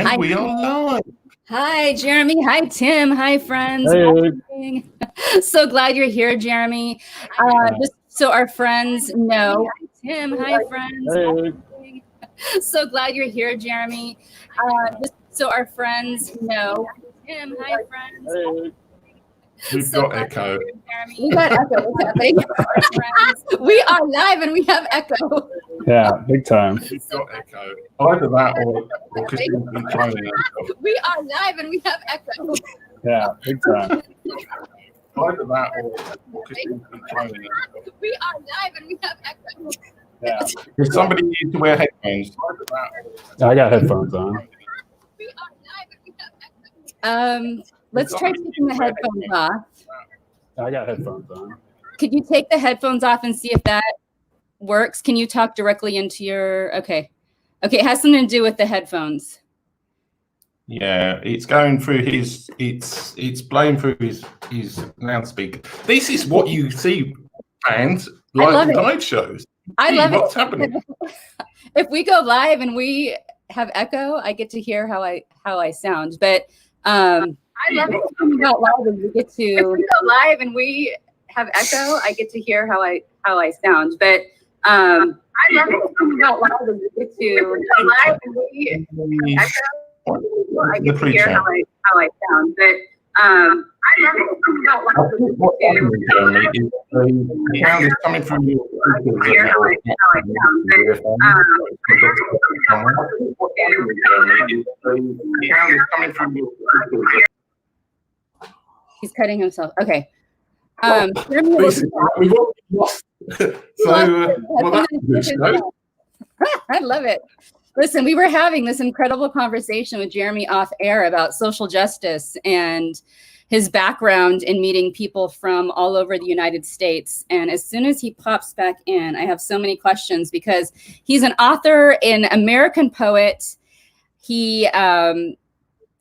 And Hi. we are live. Hi, Jeremy. Hi, Tim. Hi, friends. Hey. So glad you're here, Jeremy. Just so our friends know. Hi, Tim. Hi, friends. Hey. So glad you're here, Jeremy. Just so our friends know. Tim. Hi, friends. Hey. We've got echo. We got echo. What's happening? We are live and we have echo. Yeah, big time. We've got echo. Either that or Christine's been trying to. We are live and we have echo. Yeah, big time. Either that or Christine's been trying to. We are live and we have echo. Yeah. Does somebody need to wear headphones? I got headphones on. We are live and we have echo. Let's try taking the headphones off. I got headphones on. Could you take the headphones off and see if that works? Can you talk directly into your, okay. Okay, it has something to do with the headphones. Yeah, it's going through his, it's blowing through his loudspeaker. This is what you see, fans, live shows. I love what's happening. If we go live and we have echo, I get to hear how I sound. But I love it about live and we get to. If we go live and we have echo, I get to hear how I sound. But I love it about live and we get to. If we go live and we have echo, I get to hear how I sound. But I love it about live and we get to. The sound is coming from you. Hear how I sound. The sound is coming from you. He's cutting himself. Okay. We've all lost. I love it. Listen, we were having this incredible conversation with Jeremy off air about social justice and his background in meeting people from all over the United States. And as soon as he pops back in, I have so many questions because he's an author, an American poet. He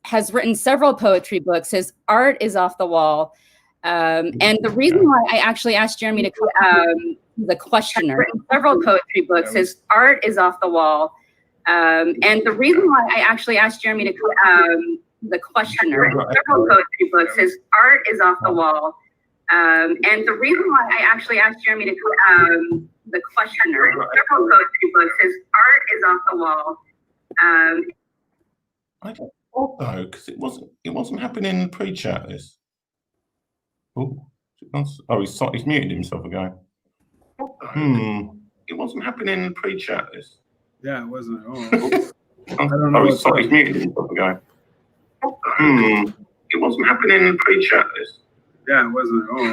has written several poetry books. His art is off the wall. And the reason why I actually asked Jeremy to come, the questioner, written several poetry books. His art is off the wall. And the reason why I actually asked Jeremy to come, the questioner, several poetry books. His art is off the wall. And the reason why I actually asked Jeremy to come, the questioner, several poetry books. His art is off the wall. I don't know though, because it wasn't happening in the pre-chat. This. Oh, he's muted himself again. It wasn't happening in the pre-chat. This. Yeah, it wasn't at all. I don't know. He's muted himself again. It wasn't happening in the pre-chat. This. Yeah, it wasn't at all.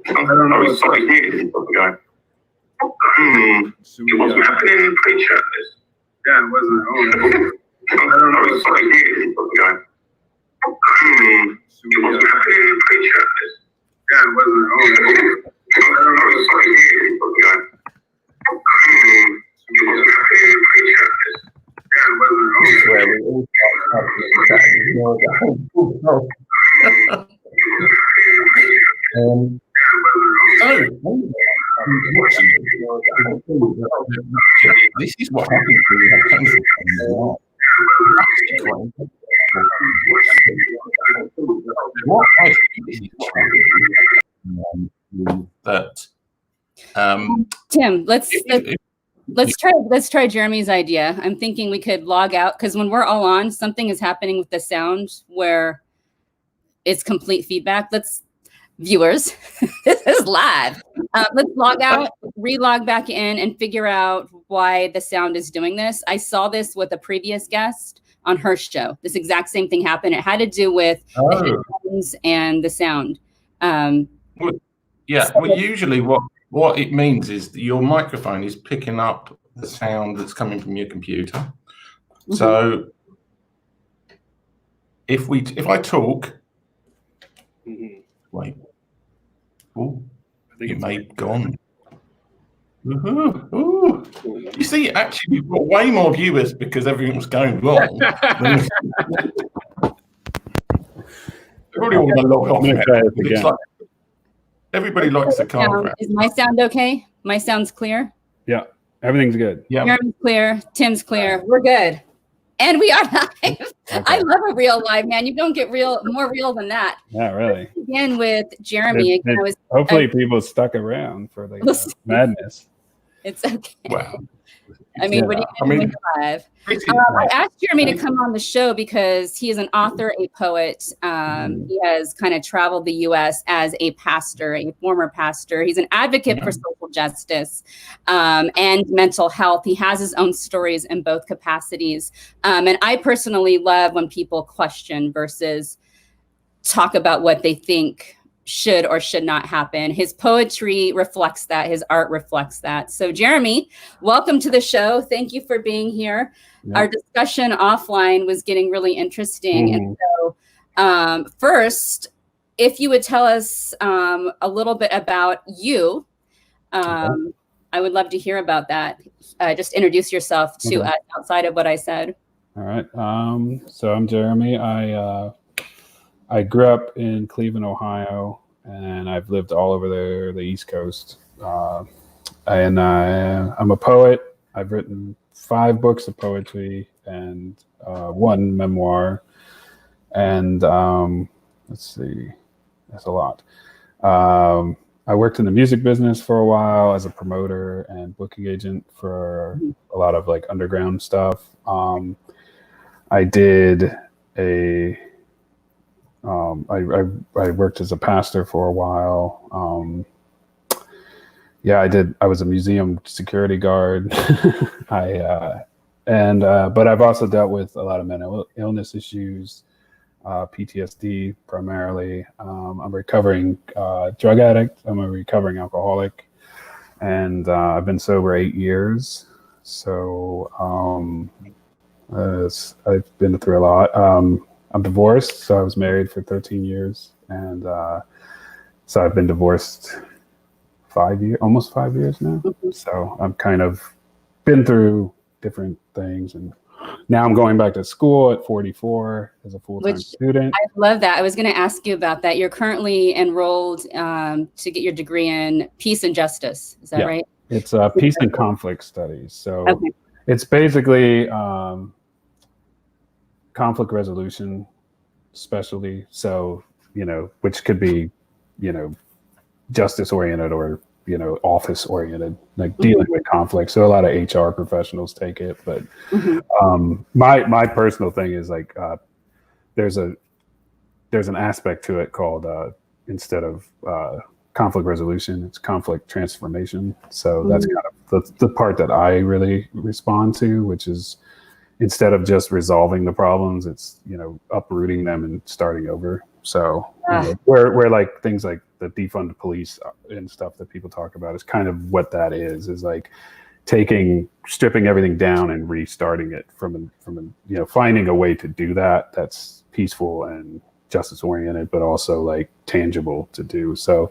I don't know. He's muted himself again. It wasn't happening in the pre-chat. This. Yeah, it wasn't at all. I don't know. He's muted himself again. It wasn't happening in the pre-chat. This. Yeah, it wasn't at all. I don't know. He's muted himself again. It wasn't happening in the pre-chat. This. Yeah, it wasn't at all. Where we all this is what happens when you have country. What I think is that Tim, let's try Jeremy's idea. I'm thinking we could log out because when we're all on, something is happening with the sound where it's complete feedback. Viewers, this is live. Let's log out, re-log back in, and figure out why the sound is doing this. I saw this with a previous guest on her show. This exact same thing happened. It had to do with the headphones and the sound. Usually what it means is that your microphone is picking up the sound that's coming from your computer. Mm-hmm. So if I talk, wait, it may have gone. You see, actually, we've got way more viewers because everything was going wrong. Everybody want to log off. Everybody likes the car. Is my sound okay? My sound's clear? Yeah, everything's good. Yeah. Jeremy's clear. Tim's clear. We're good. And we are live. Okay. I Okay. love a real live, man. You don't get more real than that. Yeah, really. Let's begin with Jeremy. Hopefully people stuck around for the madness. It's okay. Wow. I mean, what are you going to do live? I asked Jeremy to come on the show because he is an author, a poet. He has kind of traveled the U.S. as a pastor, a former pastor. He's an advocate for social justice and mental health. He has his own stories in both capacities. And I personally love when people question versus talk about what they think should or should not happen. His poetry reflects that. His art reflects that. So Jeremy, welcome to the show. Thank you for being here. Yep. Our discussion offline was getting really interesting. And so first, if you would tell us a little bit about you, I would love to hear about that. Just introduce yourself to us outside of what I said. All right. So I'm Jeremy. I grew up in Cleveland, Ohio, and I've lived all over the East Coast. And I'm a poet. I've written 5 books of poetry and 1 memoir. And let's see, that's a lot. I worked in the music business for a while as a promoter and booking agent for a lot of like underground stuff. I did I worked as a pastor for a while. I was a museum security guard. But I've also dealt with a lot of mental illness issues, PTSD primarily. I'm a recovering drug addict. I'm a recovering alcoholic, and I've been sober 8 years. So I've been through a lot. I'm divorced, so I was married for 13 years, and so I've been divorced almost 5 years now. So I'm kind of been through different things, and now I'm going back to school at 44 as a full-time student. I love that. I was going to ask you about that. You're currently enrolled to get your degree in peace and justice. Is that right? It's peace and conflict studies. So it's basically conflict resolution specialty. So, which could be, justice oriented or, office oriented, like dealing with conflict. So a lot of HR professionals take it, but my personal thing is like there's an aspect to it called instead of conflict resolution, it's conflict transformation. So that's kind of the part that I really respond to, which is instead of just resolving the problems, it's, uprooting them and starting over. So where like things like the defund the police and stuff that people talk about is kind of what that is like stripping everything down and restarting it from finding a way to do that that's peaceful and justice oriented, but also like tangible to do. So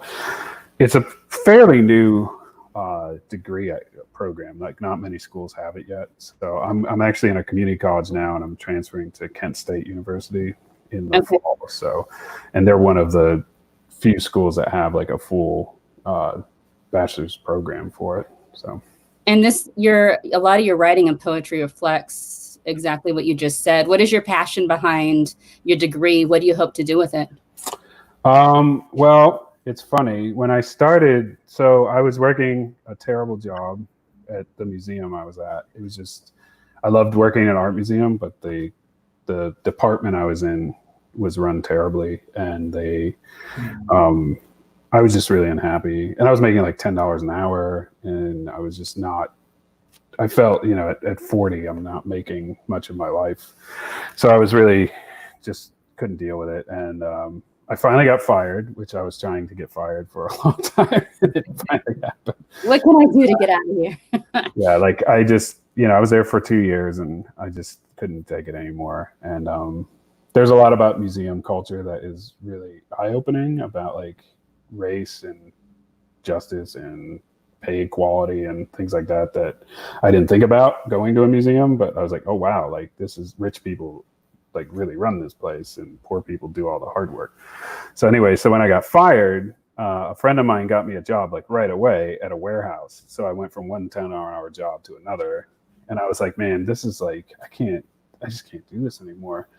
it's a fairly new degree program. Like not many schools have it yet. So I'm actually in a community college now, and I'm transferring to Kent State University in the fall. So, and they're one of the few schools that have like a full bachelor's program for it. So, and a lot of your writing and poetry reflects exactly what you just said. What is your passion behind your degree? What do you hope to do with it? Well, it's funny. When I started, so I was working a terrible job at the museum I was at. It was just, I loved working in an art museum, but the department I was in was run terribly, and I was just really unhappy. And I was making like $10 an hour, and I was just not, I felt, at 40, I'm not making much of my life. So I was really just couldn't deal with it. And I finally got fired, which I was trying to get fired for a long time. It finally happened. What can I do to get out of here? Yeah, like I just, I was there for 2 years, and I just couldn't take it anymore. And there's a lot about museum culture that is really eye-opening about like race and justice and pay equality and things like that I didn't think about going to a museum, but I was like, oh wow, like this is rich people like really run this place and poor people do all the hard work. So anyway, so when I got fired, a friend of mine got me a job like right away at a warehouse. So I went from one 10-hour job to another, and I was like, man, this is like, I can't I just can't do this anymore.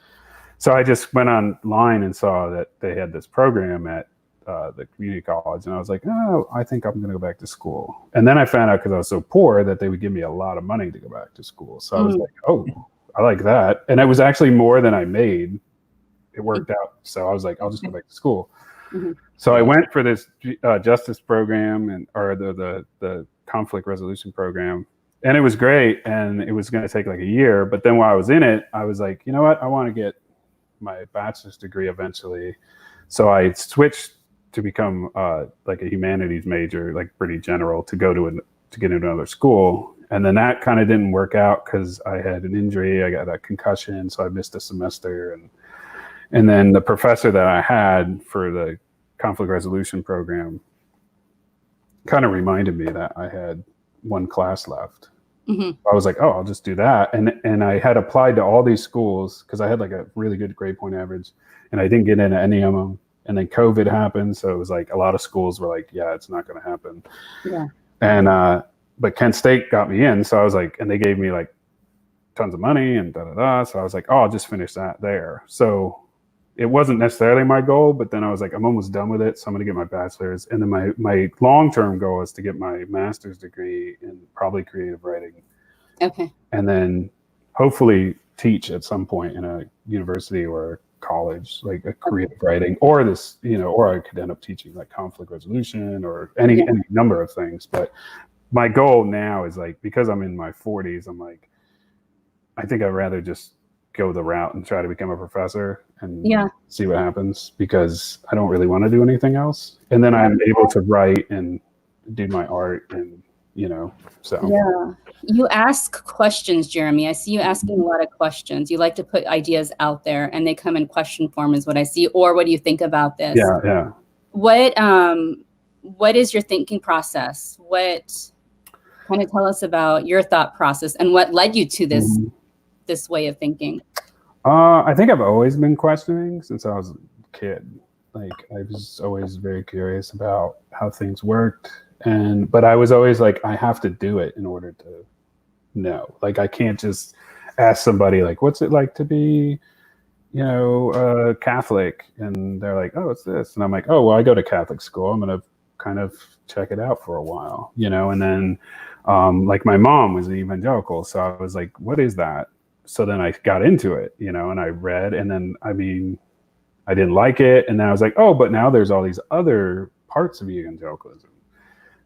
So I just went online and saw that they had this program at the community college, and I was like, oh, I think I'm going to go back to school. And then I found out, because I was so poor, that they would give me a lot of money to go back to school. So I was like, oh, I like that. And it was actually more than I made. It worked out. So I was like, I'll just go back to school. So I went for this justice program or the conflict resolution program, and it was great. And it was going to take like a year. But then while I was in it, I was like, you know what? I want to get my bachelor's degree eventually. So I switched to become like a humanities major, like pretty general, to get into another school. And then that kind of didn't work out because I had an injury. I got a concussion, so I missed a semester. And then the professor that I had for the conflict resolution program kind of reminded me that I had one class left. I was like, oh, I'll just do that. And I had applied to all these schools because I had like a really good grade point average, and I didn't get into any of them. And then COVID happened. So it was like a lot of schools were like, yeah, it's not going to happen. Yeah. And, but Kent State got me in. So I was like, and they gave me like tons of money and So I was like, oh, I'll just finish that there. So it wasn't necessarily my goal, but then I was like, I'm almost done with it. So I'm going to get my bachelor's. And then my long-term goal is to get my master's degree in probably creative writing. Okay. And then hopefully teach at some point in a university or college, like a creative writing, or this, or I could end up teaching like conflict resolution or any number of things. But my goal now is like, because I'm in my 40s, I'm like, I think I'd rather just go the route and try to become a professor and see what happens, because I don't really want to do anything else. And then I'm able to write and do my art, and so. Yeah. You ask questions, Jeremy. I see you asking a lot of questions. You like to put ideas out there, and they come in question form is what I see. Or what do you think about this? Yeah. What is your thinking process? What kind of tell us about your thought process and what led you to this way of thinking? I think I've always been questioning since I was a kid. Like, I was always very curious about how things worked. But I was always like, I have to do it in order to know. Like, I can't just ask somebody like, what's it like to be, Catholic? And they're like, oh, it's this. And I'm like, oh, well, I go to Catholic school. I'm going to kind of check it out for a while, and then like my mom was an evangelical. So I was like, what is that? So then I got into it, and I read, and then, I didn't like it. And then I was like, oh, but now there's all these other parts of evangelicalism.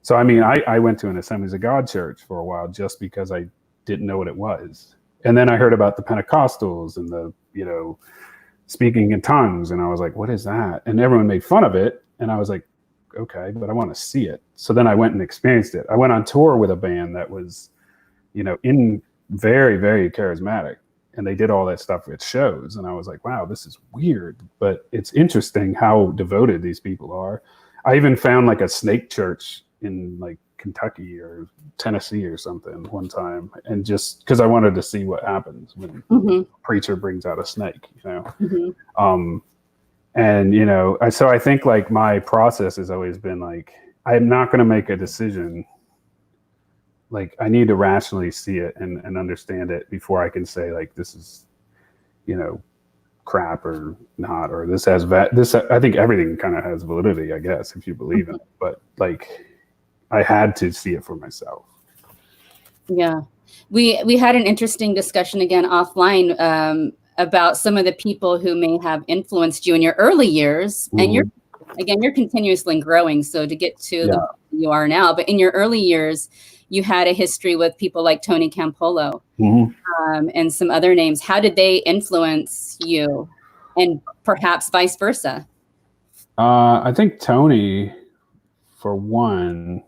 So, I went to an Assemblies of God church for a while just because I didn't know what it was. And then I heard about the Pentecostals and the, speaking in tongues. And I was like, what is that? And everyone made fun of it. And I was like, okay, but I want to see it. So then I went and experienced it. I went on tour with a band that was, in very, very charismatic. And they did all that stuff at shows. And I was like, wow, this is weird. But it's interesting how devoted these people are. I even found like a snake church in like Kentucky or Tennessee or something one time, and just because I wanted to see what happens when a preacher brings out a snake, and so I think like my process has always been like, I'm not going to make a decision. Like, I need to rationally see it and understand it before I can say like, this is, crap or not, or this has this. I think everything kind of has validity, I guess, if you believe in it. But like, I had to see it for myself. Yeah. We had an interesting discussion again offline about some of the people who may have influenced you in your early years. And you're continuously growing. So to get to the you are now, but in your early years, you had a history with people like Tony Campolo and some other names. How did they influence you, and perhaps vice versa? I think Tony, for one,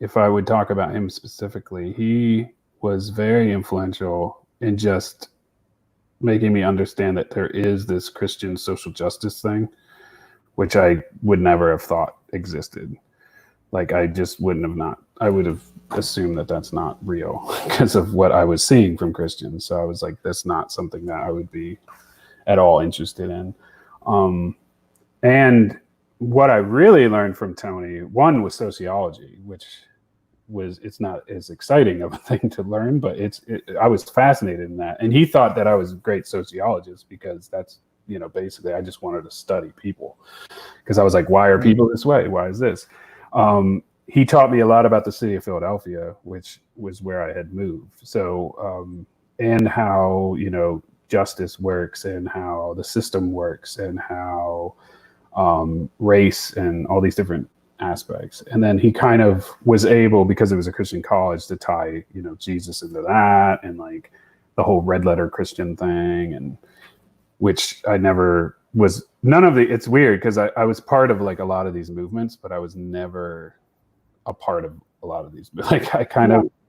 if I would talk about him specifically, he was very influential in just making me understand that there is this Christian social justice thing, which I would never have thought existed. Like, I just I would have assumed that that's not real because of what I was seeing from Christians. So I was like, that's not something that I would be at all interested in. And what I really learned from Tony, one was sociology, which it's not as exciting of a thing to learn, but I was fascinated in that. And he thought that I was a great sociologist because that's, basically I just wanted to study people, because I was like, why are people this way? Why is this? He taught me a lot about the city of Philadelphia, which was where I had moved. So, and how, justice works and how the system works and how race and all these different aspects. And then he kind of was able, because it was a Christian college, to tie, Jesus into that, and like the whole red letter Christian thing, and which I never was, it's weird because I was part of like a lot of these movements, but I was never a part of a lot of these. Like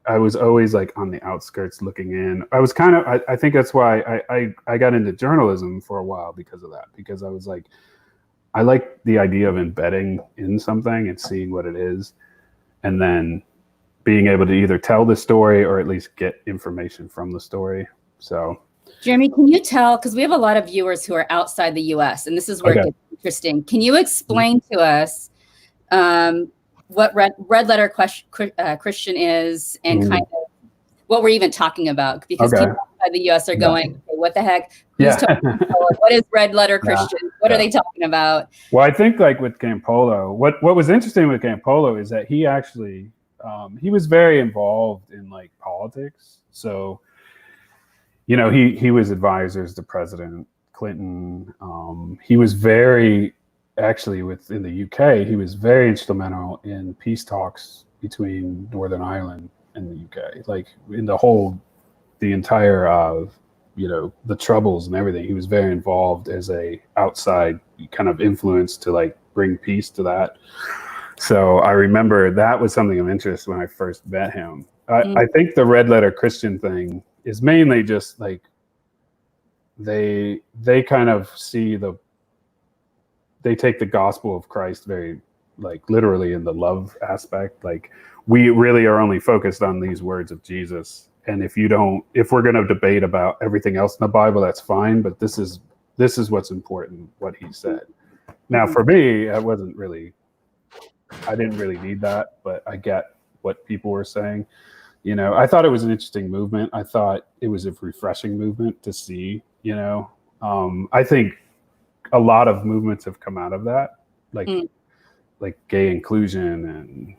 I was always like on the outskirts looking in. I was I think that's why I got into journalism for a while, because of that, because I was like, I like the idea of embedding in something and seeing what it is, and then being able to either tell the story or at least get information from the story. So, Jeremy, can you tell, because we have a lot of viewers who are outside the US, and this is where it gets interesting. Can you explain to us what red letter Christian is, and kind of what we're even talking about? Because people outside the US are going, okay, what the heck? What is red letter Christian? What are they talking about? Well, I think like with Campolo, what was interesting with Campolo is that he actually, he was very involved in like politics. So, he was advisors to President Clinton. He was very, actually within the UK, he was very instrumental in peace talks between Northern Ireland and the UK. Like in the entire, the Troubles and everything. He was very involved as a outside kind of influence to like bring peace to that. So I remember that was something of interest when I first met him. I think the red letter Christian thing is mainly just like they kind of see they take the gospel of Christ very like literally in the love aspect. Like we really are only focused on these words of Jesus. And if we're going to debate about everything else in the Bible, that's fine. But this is what's important, what he said. Now, for me, I didn't really need that, but I get what people were saying. I thought it was an interesting movement. I thought it was a refreshing movement to see, I think a lot of movements have come out of that, like gay inclusion and,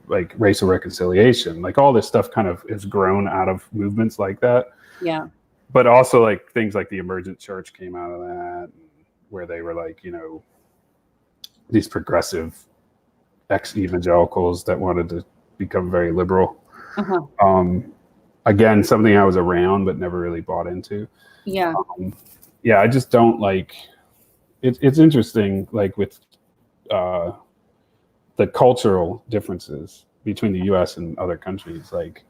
like racial reconciliation, like all this stuff kind of has grown out of movements like that. Yeah. But also like things like the emergent church came out of that, where they were like, these progressive ex-evangelicals that wanted to become very liberal. Again, something I was around but never really bought into. Yeah. I just don't like it. It's interesting, like with the cultural differences between the US and other countries. Like,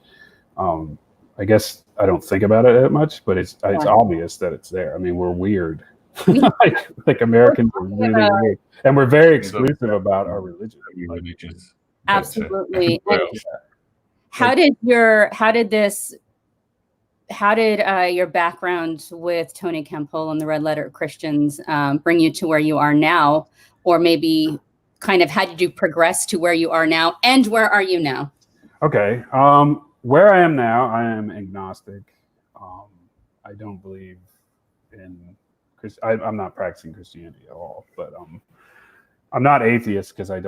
I guess I don't think about it that much, but it's obvious that it's there. I mean, we're weird. like Americans are really weird. And we're very exclusive about our religion. Absolutely. How did your background with Tony Campolo and the Red Letter Christians bring you to where you are now? Or maybe kind of how did you progress to where you are now, and where are you now? Okay. Where I am now, I am agnostic. I don't believe in I'm not practicing Christianity at all, but I'm not atheist because I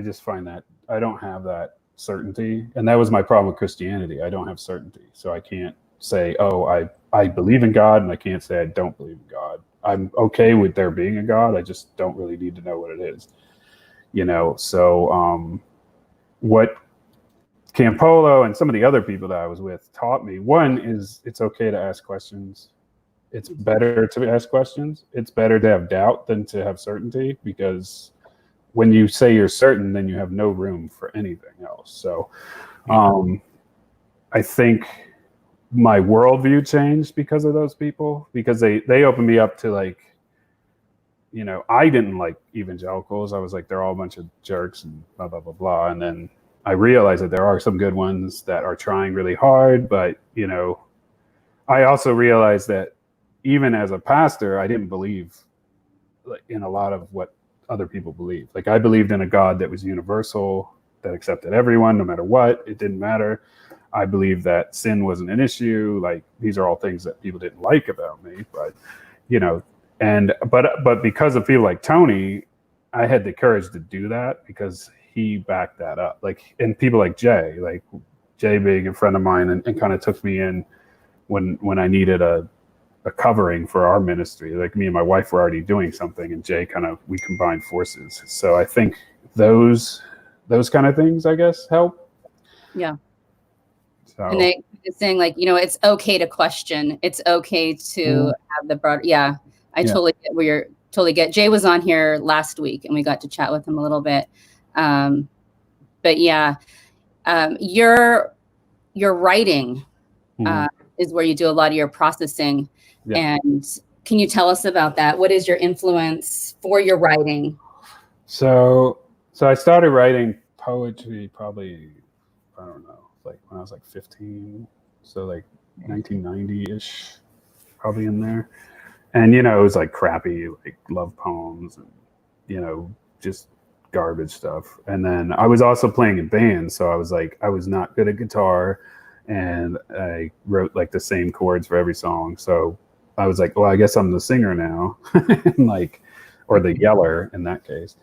just find that I don't have that certainty. And that was my problem with Christianity. I don't have certainty. So I can't say, oh, I believe in God, and I can't say I don't believe in God. I'm okay with there being a God. I just don't really need to know what it is. So what Campolo and some of the other people that I was with taught me, one is it's okay to ask questions. It's better to ask questions. It's better to have doubt than to have certainty, because when you say you're certain, then you have no room for anything else. So I think my worldview changed because of those people, because they opened me up to like, I didn't like evangelicals. I was like, they're all a bunch of jerks and blah, blah, blah, blah. And then I realized that there are some good ones that are trying really hard. But, I also realized that even as a pastor, I didn't believe in a lot of what other people believe. Like I believed in a God that was universal, that accepted everyone, no matter what. It didn't matter. I believe that sin wasn't an issue. Like, these are all things that people didn't like about me, but but because of people like Tony, I had the courage to do that because he backed that up. Like, and people like Jay being a friend of mine and kind of took me in when I needed a covering for our ministry. Like, me and my wife were already doing something, and Jay we combined forces. So I think those kind of things, I guess, help. Yeah. So. And they're saying, like, it's okay to question. It's okay to have the broad. Yeah, I totally get where you're totally get. Jay was on here last week, and we got to chat with him a little bit. But yeah, your writing is where you do a lot of your processing. Yeah. And can you tell us about that? What is your influence for your writing? So I started writing poetry probably, I don't know, like when I was like 15. So like 1990-ish, probably in there. And, it was like crappy, like love poems and, just garbage stuff. And then I was also playing in bands. So I was not good at guitar, and I wrote like the same chords for every song. So I was like, well, I guess I'm the singer now, or the yeller in that case.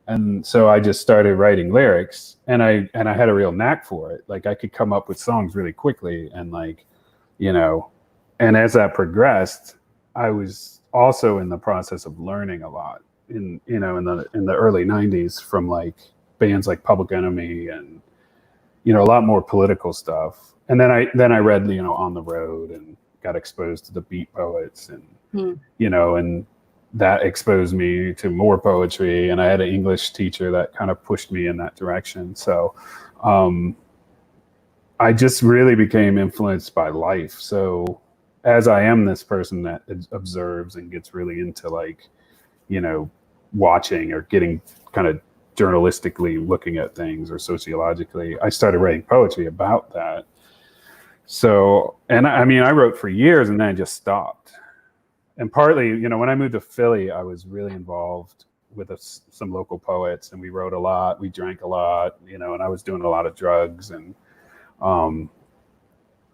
And so I just started writing lyrics, and I had a real knack for it. Like, I could come up with songs really quickly, and and as that progressed, I was also in the process of learning a lot in the early 90s from like bands like Public Enemy and a lot more political stuff. And then I read On the Road and got exposed to the beat poets, and and that exposed me to more poetry. And I had an English teacher that kind of pushed me in that direction. So I just really became influenced by life. So as I am this person that observes and gets really into watching or getting kind of journalistically looking at things or sociologically, I started writing poetry about that. So, and I mean, I wrote for years, and then I just stopped. And partly, when I moved to Philly, I was really involved with some local poets, and we wrote a lot, we drank a lot, and I was doing a lot of drugs, and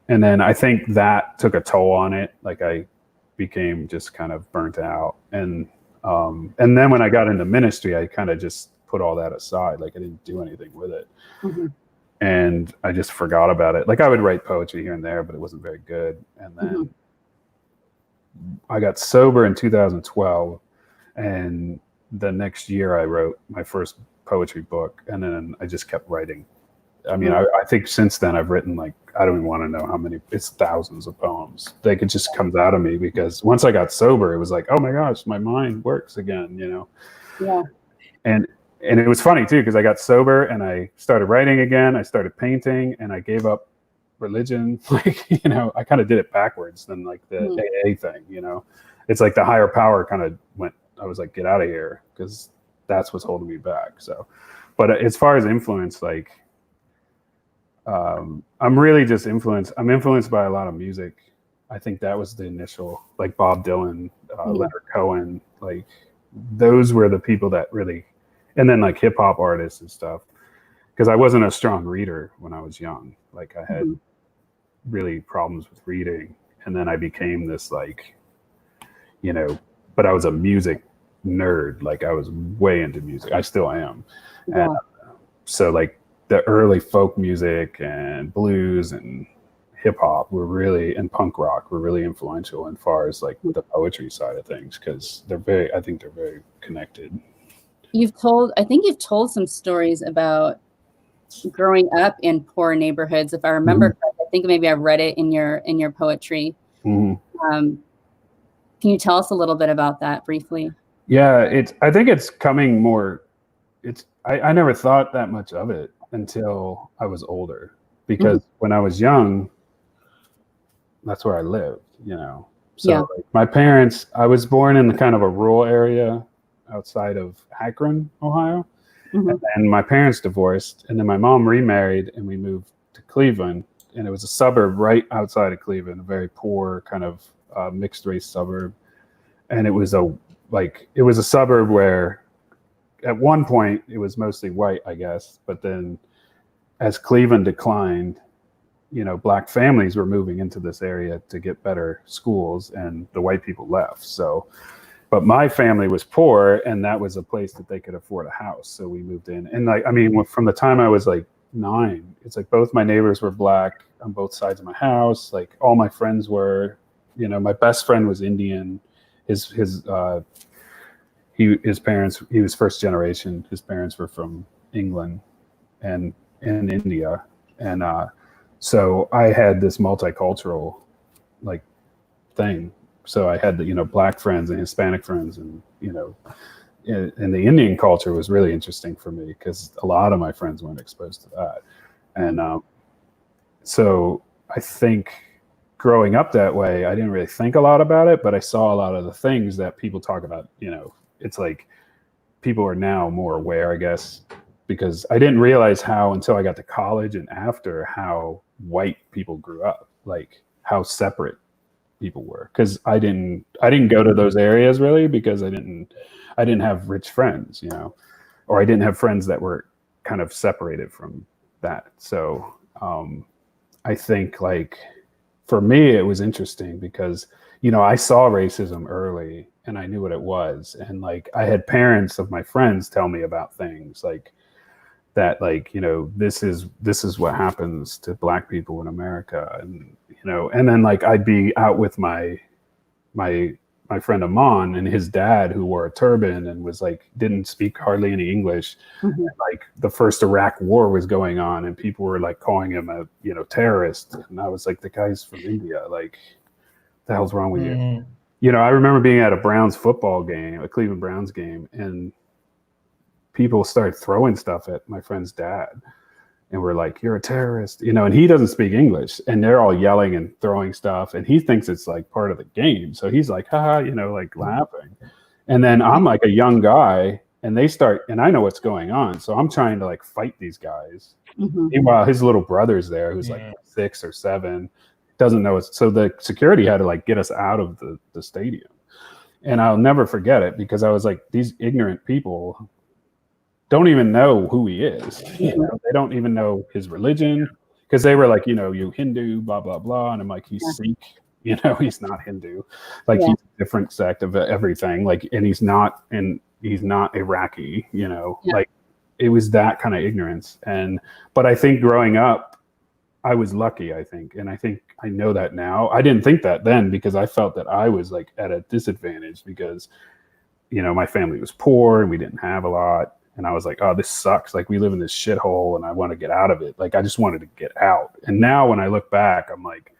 then I think that took a toll on it. Like, I became just kind of burnt out, and then when I got into ministry, I kind of just put all that aside. Like, I didn't do anything with it. And I just forgot about it. Like, I would write poetry here and there, but it wasn't very good. And then I got sober in 2012, and the next year I wrote my first poetry book, and then I just kept writing. I mean, I think since then I've written I don't even want to know how many, it's thousands of poems. Like, it just comes out of me because once I got sober, it was like, oh my gosh, my mind works again, Yeah. And it was funny too, because I got sober and I started writing again. I started painting, and I gave up religion. I kind of did it backwards than like the AA thing. It's like the higher power kind of went. I was like, get out of here, because that's what's holding me back. So, but as far as influence, I'm really just influenced. I'm influenced by a lot of music. I think that was the initial, like Bob Dylan, Leonard Cohen, like those were the people that really. And then like hip hop artists and stuff, because I wasn't a strong reader when I was young. Like, I had really problems with reading, and then I became this but I was a music nerd. Like, I was way into music. I still am. Yeah. And so like the early folk music and blues and hip hop and punk rock were really influential as far as like the poetry side of things, because I think they're very connected. I think you've told some stories about growing up in poor neighborhoods. If I remember correctly, I think maybe I've read it in your poetry. Can you tell us a little bit about that briefly? Yeah, I think it's coming more. I never thought that much of it until I was older, because when I was young, that's where I lived, So like, my parents, I was born in kind of a rural area outside of Akron, Ohio. And then my parents divorced, and then my mom remarried, and we moved to Cleveland, and it was a suburb right outside of Cleveland, a very poor kind of mixed race suburb. And it was a suburb where at one point it was mostly white, I guess, but then as Cleveland declined, black families were moving into this area to get better schools, and the white people left. So, but my family was poor, and that was a place that they could afford a house. So we moved in. And from the time I was like 9, it's like both my neighbors were black on both sides of my house. Like all my friends were, my best friend was Indian. His parents, he was first generation. His parents were from England and India. And so I had this multicultural like thing. So I had the, black friends and Hispanic friends, and, and the Indian culture was really interesting for me because a lot of my friends weren't exposed to that. And so I think growing up that way, I didn't really think a lot about it, but I saw a lot of the things that people talk about. It's like people are now more aware, I guess, because I didn't realize how until I got to college and after how white people grew up, like how separate people were. Because I didn't go to those areas really because I didn't have rich friends, or I didn't have friends that were kind of separated from that. So I think like for me it was interesting because I saw racism early and I knew what it was, and like I had parents of my friends tell me about things like that, like this is what happens to black people in America, and and then like I'd be out with my friend Amon and his dad, who wore a turban and was like didn't speak hardly any English. Mm-hmm. And, like the first Iraq war was going on and people were like calling him a terrorist, and I was like, the guy's from India, like the hell's wrong with you? I remember being at a Browns football game, a Cleveland Browns game, and people started throwing stuff at my friend's dad and we're like, you're a terrorist, and he doesn't speak English, and they're all yelling and throwing stuff, and he thinks it's like part of the game. So he's like, haha, like laughing. And then I'm like a young guy and they start, and I know what's going on. So I'm trying to like fight these guys. Mm-hmm. Meanwhile, his little brother's there who's like 6 or 7, doesn't know it. So the security had to like get us out of the stadium. And I'll never forget it because I was like, these ignorant people don't even know who he is. They don't even know his religion because they were like, you Hindu, blah, blah, blah. And I'm like, he's Sikh, he's not Hindu. Like he's a different sect of everything. Like, and he's not Iraqi, like it was that kind of ignorance. But I think growing up, I was lucky, I think. And I think I know that now. I didn't think that then because I felt that I was like at a disadvantage because, my family was poor and we didn't have a lot. And I was like, oh, this sucks. Like we live in this shithole and I want to get out of it. Like I just wanted to get out. And now when I look back, I'm like,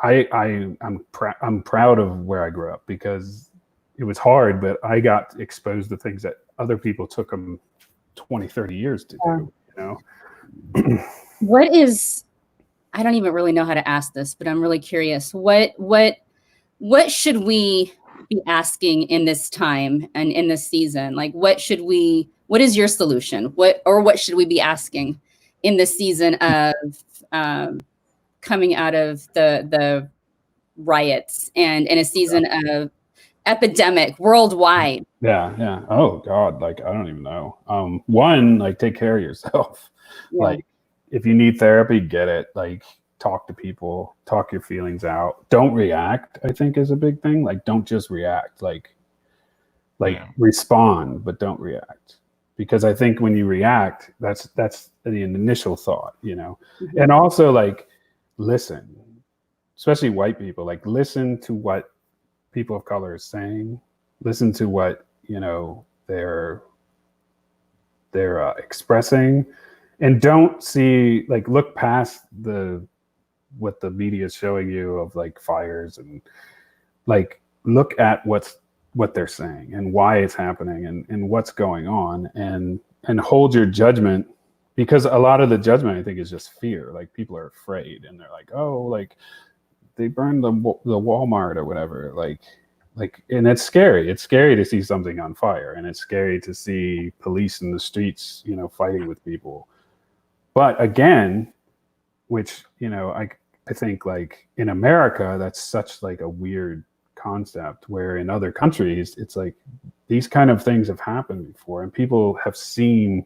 I'm proud of where I grew up because it was hard, but I got exposed to things that other people took them 20, 30 years to do, What is, I don't even really know how to ask this, but I'm really curious. What should we be asking in this time and in this season? Like, what is your solution? What should we be asking in this season of coming out of the riots and in a season of epidemic worldwide? Yeah. Oh God. Like, I don't even know. One, like take care of yourself. Yeah. Like if you need therapy, get it. Like talk to people, talk your feelings out. Don't react, I think is a big thing. Like don't just react, like respond, but don't react. Because I think when you react, that's the initial thought, Mm-hmm. And also like listen, especially white people, like listen to what people of color are saying, listen to what, they're expressing, and don't see, like look past what the media is showing you of like fires, and like look at what they're saying and why it's happening and what's going on, and hold your judgment, because a lot of the judgment I think is just fear. Like people are afraid and they're like, oh, like they burned the Walmart or whatever, like, and it's scary. It's scary to see something on fire, and it's scary to see police in the streets, fighting with people. But again, which, I think like in America, that's such like a weird concept, where in other countries, it's like these kind of things have happened before, and people have seen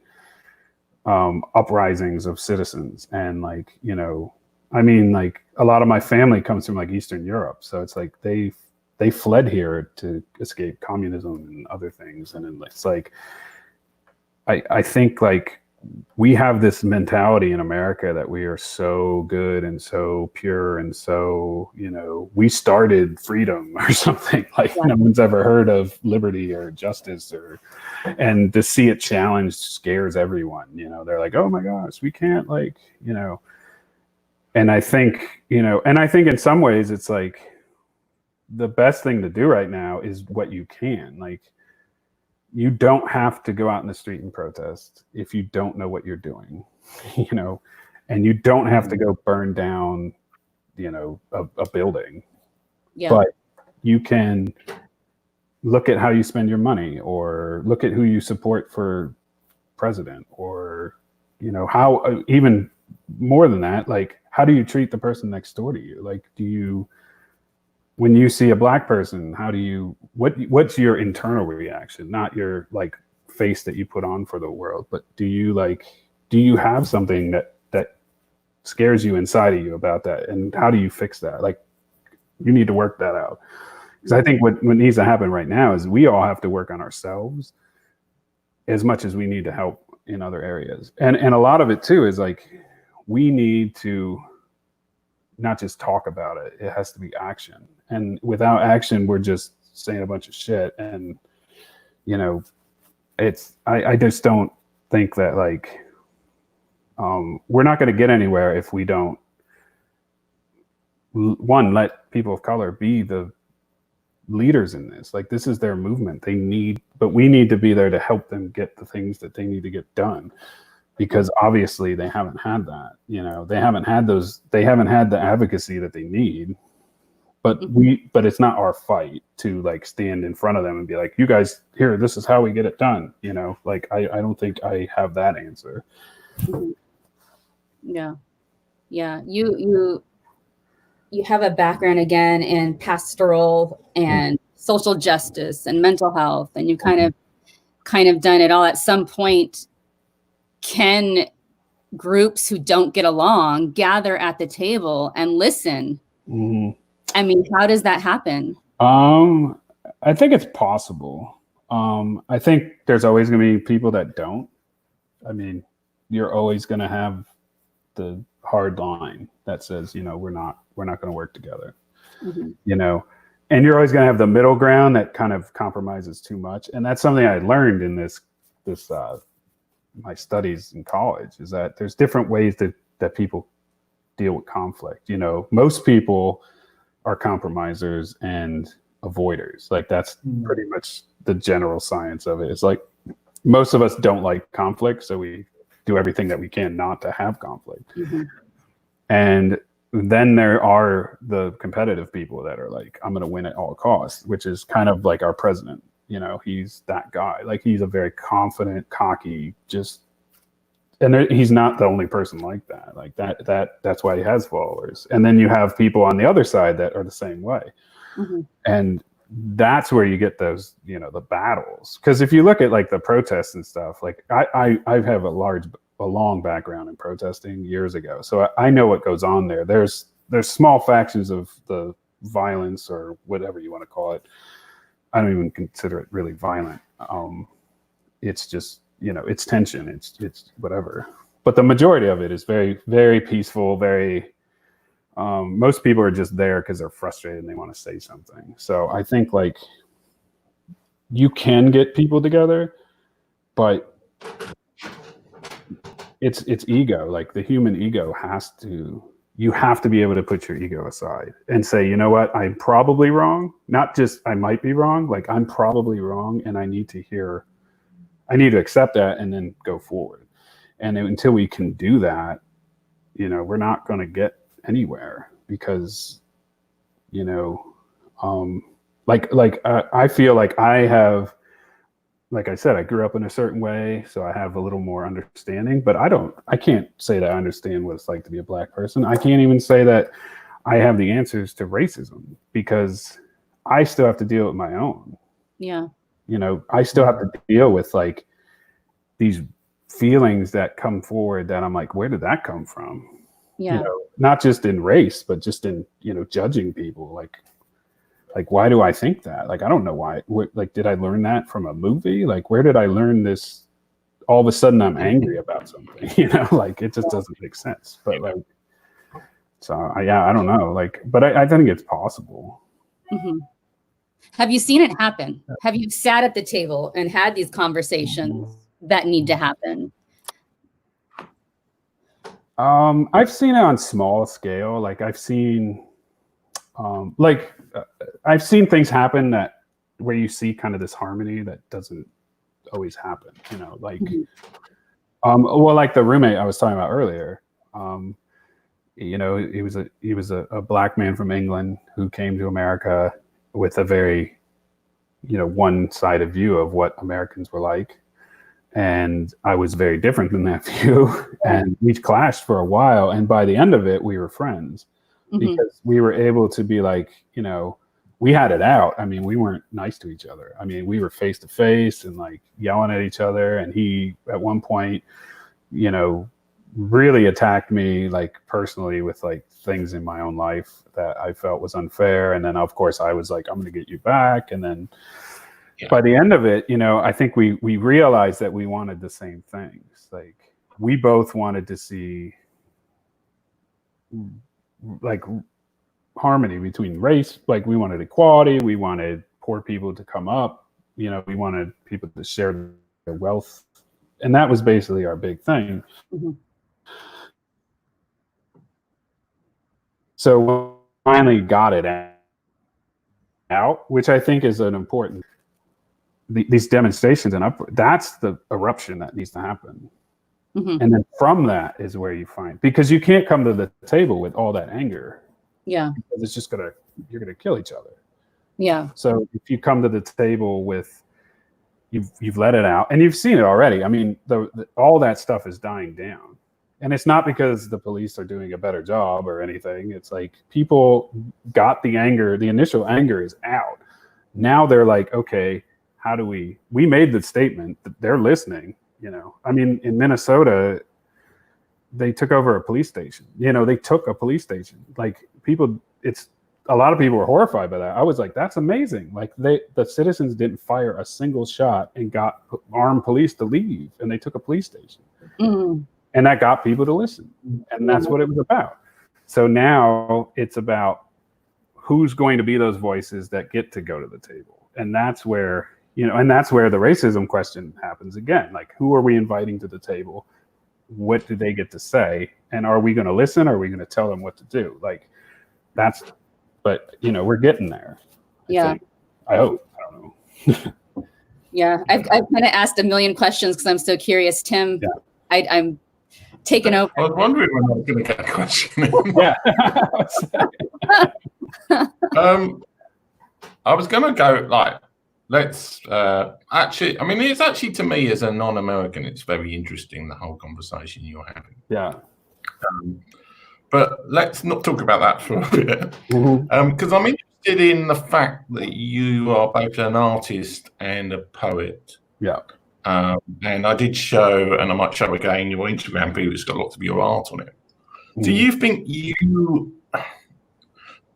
uprisings of citizens. And like, you know, I mean, like a lot of my family comes from like Eastern Europe. So it's like they fled here to escape communism and other things. And then it's like, I think like we have this mentality in America that we are so good and so pure and so, you know, we started freedom or something. Like no one's ever heard of liberty or justice, and to see it challenged scares everyone. You know, they're like, oh my gosh, we can't, like, you know. And I think, you know, and I think in some ways it's like the best thing to do right now is what you can. Like, you don't have to go out in the street and protest if you don't know what you're doing, you know, and you don't have to go burn down, you know, a building. Yeah. But you can look at how you spend your money, or look at who you support for president, or, you know, how, even more than that, like, how do you treat the person next door to you? Like, when you see a black person, how do you, what's your internal reaction? Not your like face that you put on for the world, but do you have something that scares you inside of you about that? And how do you fix that? Like, you need to work that out. Because I think what needs to happen right now is we all have to work on ourselves as much as we need to help in other areas. And a lot of it too is like, we need to not just talk about it. It has to be action. And without action, we're just saying a bunch of shit. And, you know, I just don't think that, like, we're not going to get anywhere if we don't, one, let people of color be the leaders in this. Like, this is their movement. But we need to be there to help them get the things that they need to get done. Because obviously they haven't had that, you know, they haven't had the advocacy that they need, but it's not our fight to like stand in front of them and be like, you guys, here, this is how we get it done. You know, like, I don't think I have that answer. Yeah. Yeah. You have a background again in pastoral and social justice and mental health, and you kind of done it all. At some point, can groups who don't get along gather at the table and listen? I mean, how does that happen? I think it's possible. I think there's always going to be people that don't. I mean, you're always going to have the hard line that says, you know, we're not going to work together. You know, and you're always going to have the middle ground that kind of compromises too much. And that's something I learned in this my studies in college, is that there's different ways that people deal with conflict. You know, most people are compromisers and avoiders. Like, that's pretty much the general science of it. It's like, most of us don't like conflict, so we do everything that we can not to have conflict. And then there are the competitive people that are like, I'm going to win at all costs, which is kind of like our president. You know, he's that guy. Like, he's a very confident, cocky, and he's not the only person like that. Like, that's why he has followers. And then you have people on the other side that are the same way. And that's where you get those, you know, the battles. Because if you look at like the protests and stuff, like I have a long background in protesting years ago. So I know what goes on there. There's small factions of the violence, or whatever you want to call it. I don't even consider it really violent. It's just, you know, it's tension. It's whatever. But the majority of it is very, very peaceful. Very, most people are just there because they're frustrated and they want to say something. So I think like you can get people together, but it's ego. Like, the human ego you have to be able to put your ego aside and say, you know what, I'm probably wrong. Not just I might be wrong, like, I'm probably wrong, and I need to accept that and then go forward. And until we can do that, you know, we're not going to get anywhere, because, you know, I feel like I have, like I said, I grew up in a certain way, so I have a little more understanding, but I can't say that I understand what it's like to be a black person. I can't even say that I have the answers to racism, because I still have to deal with my own. Yeah. You know, I still have to deal with like these feelings that come forward that I'm like, where did that come from? Yeah. You know, not just in race, but just in, you know, judging people. Like, why do I think that? Like, I don't know why. Like, did I learn that from a movie? Like, where did I learn this? All of a sudden, I'm angry about something. You know, like it just doesn't make sense. But like, so I don't know. Like, but I think it's possible. Mm-hmm. Have you seen it happen? Have you sat at the table and had these conversations that need to happen? I've seen it on small scale. Like I've seen, I've seen things happen that where you see kind of this harmony that doesn't always happen. You know, like, well, like the roommate I was talking about earlier. You know, he was a black man from England who came to America with a very, you know, one-sided view of what Americans were like. And I was very different than that view. And we clashed for a while. And by the end of it, we were friends because we were able to be like, you know, we had it out. I mean, we weren't nice to each other. I mean, we were face to face and like yelling at each other. And he, at one point, you know, really attacked me like personally with like things in my own life that I felt was unfair. And then of course I was like, I'm going to get you back. And then by the end of it, you know, I think we realized that we wanted the same things. Like we both wanted to see like harmony between race. Like we wanted equality. We wanted poor people to come up, you know, we wanted people to share their wealth. And that was basically our big thing. So we finally got it out, which I think is an important, these demonstrations and that's the eruption that needs to happen. And then from that is where you find, because you can't come to the table with all that anger. Yeah. Because it's just you're going to kill each other. Yeah. So if you come to the table with, you've let it out and you've seen it already. I mean, all that stuff is dying down. And it's not because the police are doing a better job or anything. It's like people got the anger, the initial anger is out. Now they're like, okay, how do we made the statement that they're listening, you know? I mean, in Minnesota, they took over a police station. You know, they took a police station. Like people, a lot of people were horrified by that. I was like, that's amazing. Like the citizens didn't fire a single shot and got armed police to leave, and they took a police station. And that got people to listen. And that's what it was about. So now it's about who's going to be those voices that get to go to the table. And that's where, you know, and that's where the racism question happens again. Like, who are we inviting to the table? What do they get to say? And are we going to listen? Or are we going to tell them what to do? Like, but, you know, we're getting there. I hope. I don't know. Yeah. I've kind of asked a million questions because I'm so curious. Tim, I'm taken over. I was wondering when I was going to get a question. I was going to go like, let's actually, I mean, it's actually to me as a non-American, it's very interesting, the whole conversation you're having. Yeah. But let's not talk about that for a bit. Because I'm interested in the fact that you are both an artist and a poet. Yeah. And I did show, and I might show again, your Instagram feed has got lots of your art on it. Do you think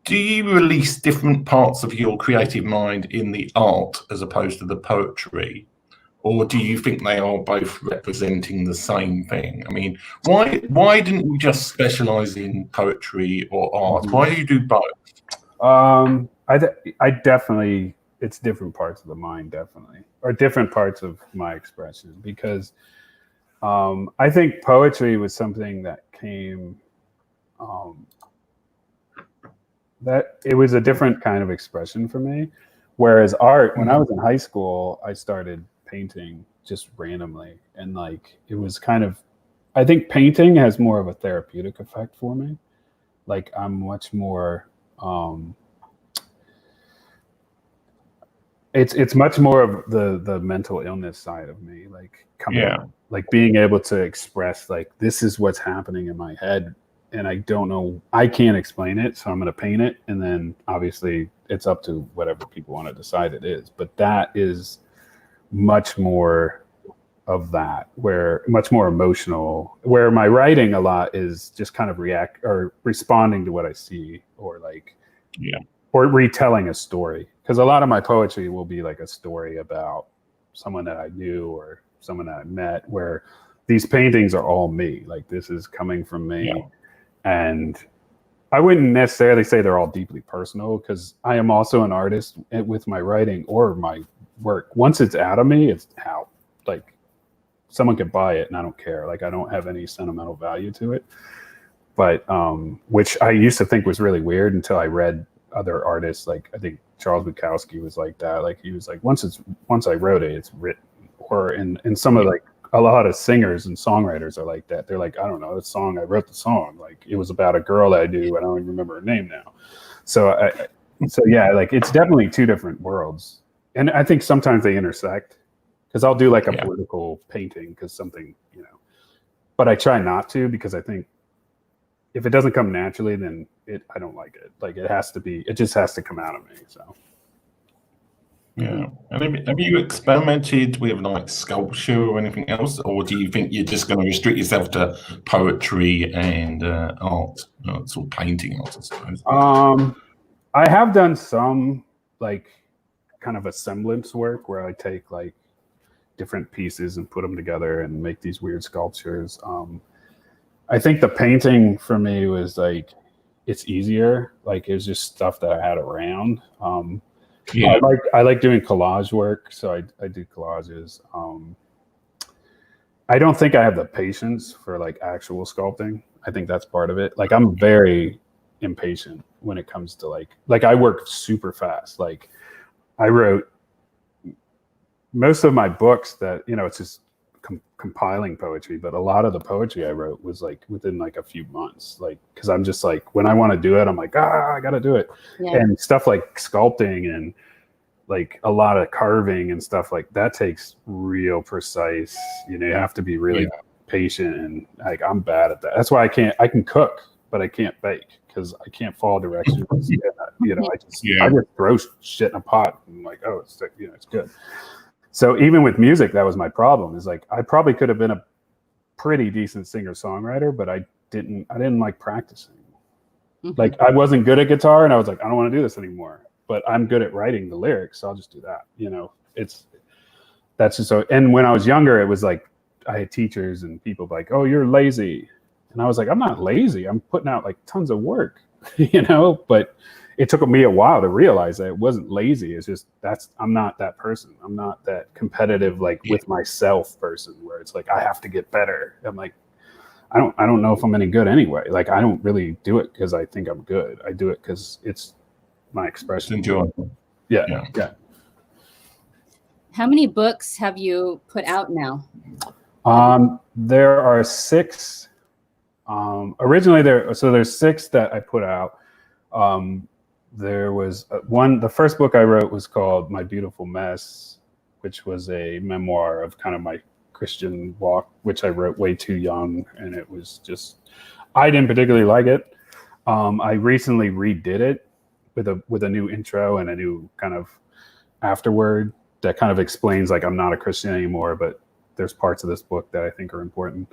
do you release different parts of your creative mind in the art as opposed to the poetry? Or do you think they are both representing the same thing? I mean, why didn't you just specialize in poetry or art? Why do you do both? I definitely, it's different parts of the mind, definitely, or different parts of my expression, because I think poetry was something that came, that it was a different kind of expression for me. Whereas art, when I was in high school, I started painting just randomly. And like, it was kind of, I think painting has more of a therapeutic effect for me. Like I'm much more, it's much more of the mental illness side of me, like coming out, like being able to express like, this is what's happening in my head. And I don't know, I can't explain it. So I'm going to paint it. And then obviously it's up to whatever people want to decide it is. But that is much more of that, where much more emotional, where my writing a lot is just kind of react or responding to what I see, or like, or retelling a story. Because a lot of my poetry will be like a story about someone that I knew or someone that I met, where these paintings are all me. Like, this is coming from me. And I wouldn't necessarily say they're all deeply personal, because I am also an artist with my writing or my work. Once it's out of me, it's out. Like, someone could buy it and I don't care. Like, I don't have any sentimental value to it. But which I used to think was really weird until I read other artists. Like, I think Charles Bukowski was like that. Like, he was like, once I wrote it, it's written. Or in some of, like, a lot of singers and songwriters are like that. They're like, I don't know, the song, I wrote the song. Like, it was about a girl that I knew. I don't even remember her name now. So yeah, like, it's definitely two different worlds. And I think sometimes they intersect, because I'll do like a political painting because something, you know, but I try not to, because I think if it doesn't come naturally, then I don't like it. Like, it just has to come out of me. So. Yeah. And have you experimented with like sculpture or anything else, or do you think you're just going to restrict yourself to poetry and art, sort of painting art, I suppose? I have done some like kind of a semblance work where I take like different pieces and put them together and make these weird sculptures. I think the painting for me was like, it's easier. Like, it was just stuff that I had around. I like doing collage work, so I do collages. I don't think I have the patience for like actual sculpting. I think that's part of it. Like, I'm very impatient when it comes to like I work super fast. Like, I wrote most of my books that, you know, it's just compiling poetry, but a lot of the poetry I wrote was like within like a few months, like, because I'm just like, when I want to do it, I'm like, I gotta do it. And stuff like sculpting and like a lot of carving and stuff like that takes real precise, you know, you have to be really patient, and like, I'm bad at that. That's why I can cook, but I can't bake, because I can't follow directions. You know, I just throw shit in a pot and like, oh, it's, you know, it's good. So even with music, that was my problem, is like, I probably could have been a pretty decent singer-songwriter, but I didn't like practicing. Like, I wasn't good at guitar, and I was like, I don't want to do this anymore, but I'm good at writing the lyrics, so I'll just do that. You know, that's just so. And when I was younger, it was like, I had teachers and people like, oh, you're lazy. And I was like, I'm not lazy. I'm putting out like tons of work, you know, but it took me a while to realize that it wasn't lazy. It's just, I'm not that person. I'm not that competitive, like with myself person, where it's like, I have to get better. I'm like, I don't know if I'm any good anyway. Like, I don't really do it because I think I'm good. I do it because it's my expression. Enjoy. Yeah. How many books have you put out now? There are 6. Originally there's 6 that I put out. There was the first book I wrote was called My Beautiful Mess, which was a memoir of kind of my Christian walk, which I wrote way too young, and it was just, I didn't particularly like it. I recently redid it with a new intro and a new kind of afterword that kind of explains, like, I'm not a Christian anymore, but there's parts of this book that I think are important.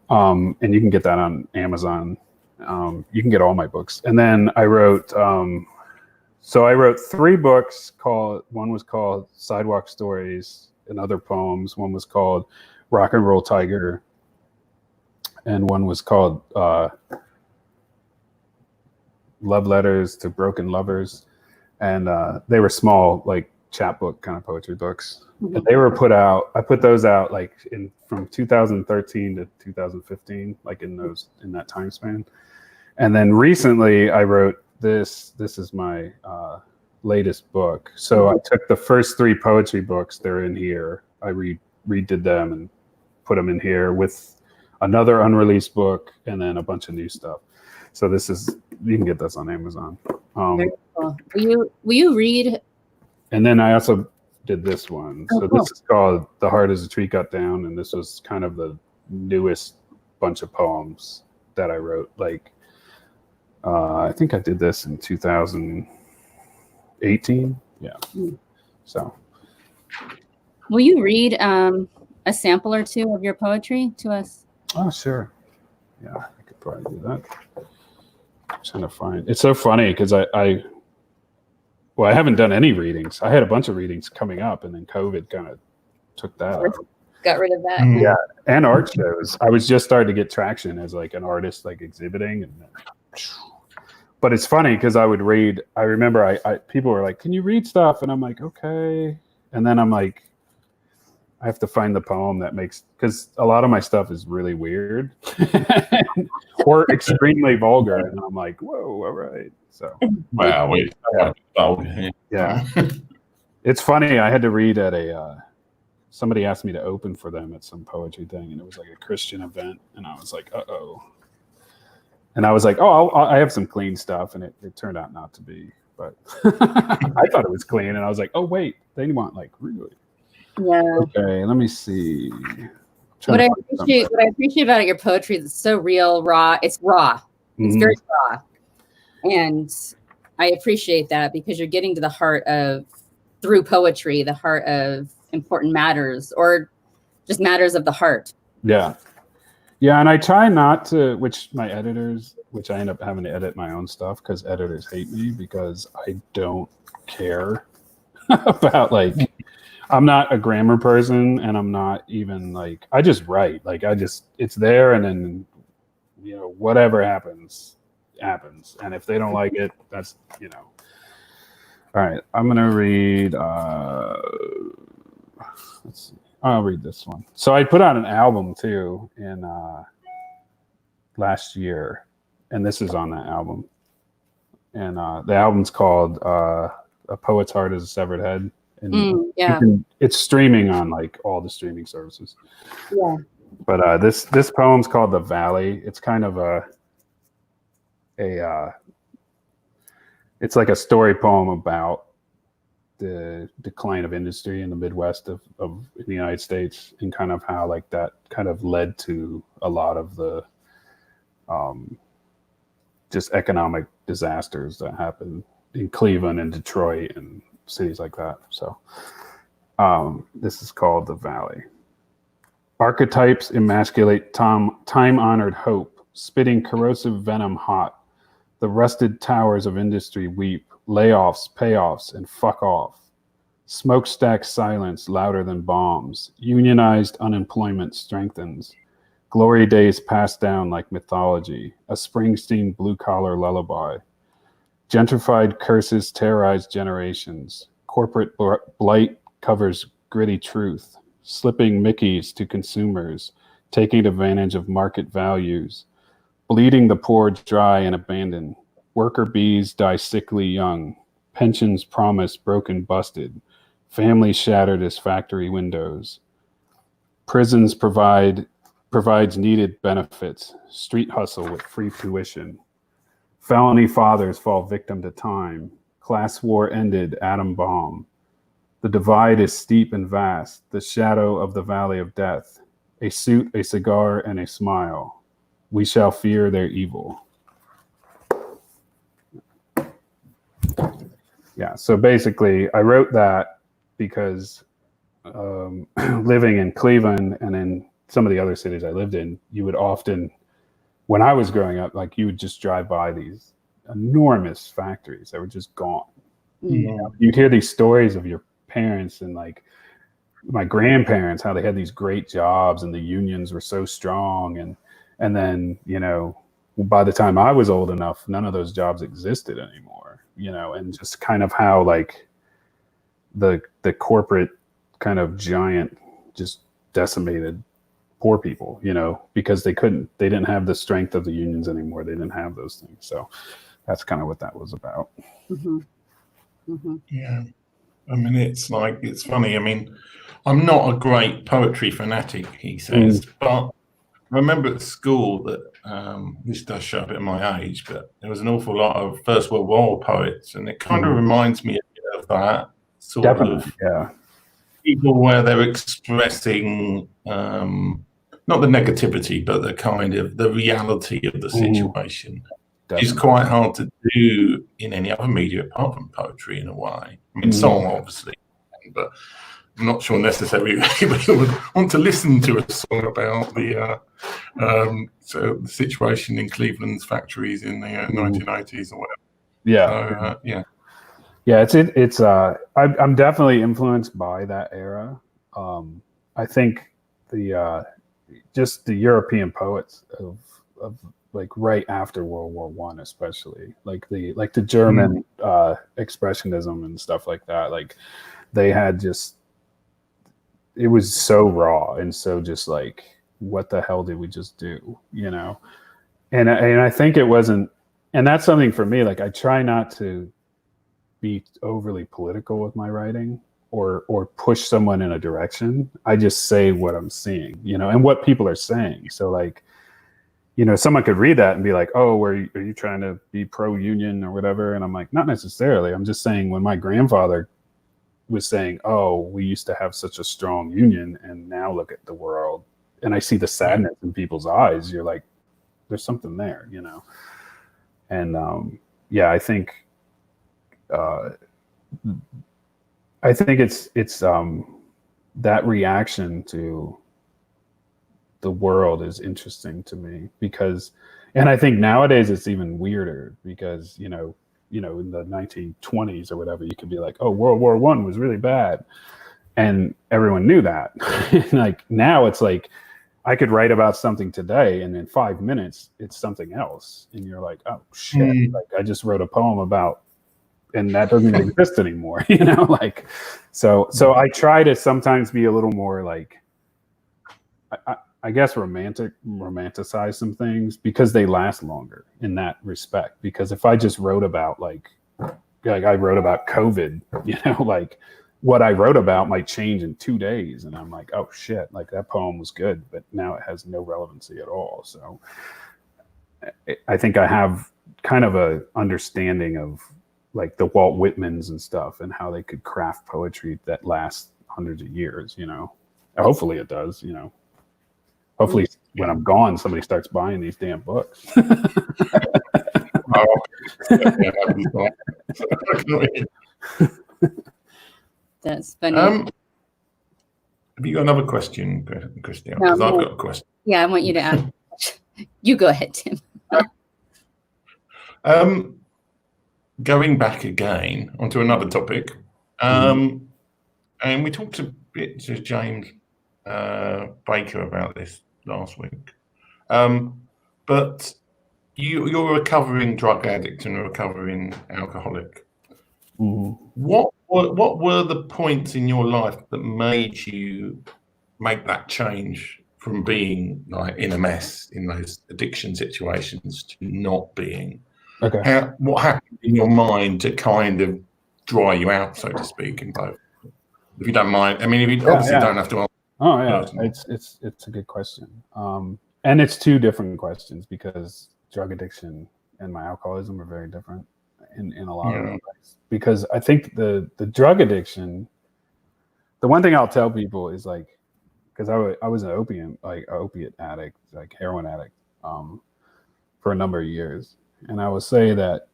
And you can get that on Amazon. You can get all my books. And then I wrote, I wrote 3 books. One was called Sidewalk Stories and Other Poems. One was called Rock and Roll Tiger. And one was called Love Letters to Broken Lovers. And they were small, like chapbook kind of poetry books. And they were put out, I put those out like from 2013 to 2015, like in that time span. And then recently I wrote this is my latest book. So I took the first 3 poetry books, they're in here. I redid them and put them in here with another unreleased book and then a bunch of new stuff. So you can get this on Amazon. Very cool. Will you read? And then I also did this one. So this is called The Heart is a Tree Cut Down. And this was kind of the newest bunch of poems that I wrote. Like, I think I did this in 2018. Yeah. So. Will you read a sample or two of your poetry to us? Oh, sure. Yeah, I could probably do that. I'm trying to find. It's so funny because I haven't done any readings. I had a bunch of readings coming up, and then COVID kind of took that out. Got rid of that. Yeah, and art shows. I was just starting to get traction as like an artist, like exhibiting, and but it's funny because I would read. I remember I people were like, "Can you read stuff?" And I'm like, "Okay," and then I'm like, I have to find the poem that makes, because a lot of my stuff is really weird or extremely vulgar, and I'm like, "Whoa, all right." So Wow, yeah, it's funny. I had to read at a. Somebody asked me to open for them at some poetry thing, and it was like a Christian event, and I was like, "Uh-oh." And I was like, "Oh, I have some clean stuff," and it turned out not to be. But I thought it was clean, and I was like, "Oh wait, they want like really." Yeah. Okay, let me see. What I appreciate about your poetry is it's so real, raw. It's raw. It's very raw, and I appreciate that because you're getting to the heart of, through poetry, the heart of important matters, or just matters of the heart. Yeah. And I try not to, which my editors, which I end up having to edit my own stuff because editors hate me because I don't care about like, I'm not a grammar person, and I'm not even like, I just write. Like it's there, and then, whatever happens. And if they don't like it, that's, All right, I'm going to read, let's see. I'll read this one. So I put out an album too in last year, and this is on that album. And the album's called A Poet's Heart is a Severed Head. And it's streaming on like all the streaming services. Yeah. But this poem's called The Valley. It's kind of it's like a story poem about the decline of industry in the Midwest of the United States, and kind of how like that kind of led to a lot of the just economic disasters that happened in Cleveland and Detroit and cities like that. So this is called The Valley. Archetypes emasculate time-honored hope, spitting corrosive venom hot. The rusted towers of industry weep, layoffs, payoffs, and fuck off. Smokestack silence louder than bombs. Unionized unemployment strengthens. Glory days pass down like mythology, a Springsteen blue-collar lullaby. Gentrified curses terrorize generations. Corporate blight covers gritty truth, slipping Mickeys to consumers, taking advantage of market values. Bleeding the poor dry and abandoned. Worker bees die sickly young. Pensions promised broken busted. Families shattered as factory windows. Prisons provides needed benefits. Street hustle with free tuition. Felony fathers fall victim to time. Class war ended, atom bomb. The divide is steep and vast. The shadow of the valley of death. A suit, a cigar, and a smile. We shall fear their evil. Yeah, so basically I wrote that because living in Cleveland and in some of the other cities I lived in, you would often, when I was growing up, like you would just drive by these enormous factories that were just gone. Mm-hmm. You'd hear these stories of your parents and like my grandparents, how they had these great jobs and the unions were so strong. And then, by the time I was old enough, none of those jobs existed anymore, and just kind of how like the corporate kind of giant just decimated poor people, because they didn't have the strength of the unions anymore. They didn't have those things. So that's kind of what that was about. Mm-hmm. Mm-hmm. Yeah. I mean, it's funny. I mean, I'm not a great poetry fanatic, he says, but I remember at school that this does show a bit of my age, but there was an awful lot of First World War poets, and it kind of reminds me a bit of that sort of people where they're expressing not the negativity, but the kind of the reality of the situation. It's quite hard to do in any other media apart from poetry in a way. I mean, song obviously, but I'm not sure necessarily people would want to listen to a song about the situation in Cleveland's factories in the 1980s or whatever. Yeah. So, yeah. Yeah, I'm definitely influenced by that era. I think just the European poets of like right after World War One, especially like the German expressionism and stuff like that. Like they had it was so raw and so just like, what the hell did we just do? You know? And I think it wasn't, and that's something for me, like I try not to be overly political with my writing or push someone in a direction. I just say what I'm seeing, you know, and what people are saying. So like, you know, someone could read that and be like, oh, are you trying to be pro-union or whatever? And I'm like, not necessarily. I'm just saying, when my grandfather was saying, oh, we used to have such a strong union and now look at the world, and I see the sadness in people's eyes, you're like, there's something there, you know? And yeah, I think it's that reaction to the world is interesting to me, because, and I think nowadays it's even weirder because, you know, in the 1920s or whatever, you could be like, oh, World War I was really bad. And everyone knew that. Like now it's like, I could write about something today and in 5 minutes it's something else. And you're like, oh shit, like I just wrote a poem about, and that doesn't exist anymore, you know, like, so I try to sometimes be a little more like, I guess romanticize some things because they last longer in that respect. Because if I just wrote about like I wrote about COVID, you know, like what I wrote about might change in 2 days. And I'm like, oh shit, like that poem was good, but now it has no relevancy at all. So I think I have kind of a understanding of like the Walt Whitmans and stuff and how they could craft poetry that lasts hundreds of years, you know. Hopefully it does, you know. Hopefully when I'm gone, somebody starts buying these damn books. That's funny. Have you got another question, Christian? Because I've got a question. Yeah, I want you to ask. You go ahead, Tim. Going back again onto another topic, and we talked a bit to James Baker about this last week, but you're a recovering drug addict and a recovering alcoholic. What were the points in your life that made you make that change from being like in a mess in those addiction situations to not being? Okay. What happened in your mind to kind of dry you out, so to speak, in both? If you don't mind, I mean, if you obviously don't have to answer. Oh yeah, it's a good question, and it's two different questions because drug addiction and my alcoholism are very different in a lot of ways. Because I think the drug addiction, the one thing I'll tell people is like, because I was an opiate addict, like heroin addict, for a number of years. And I will say that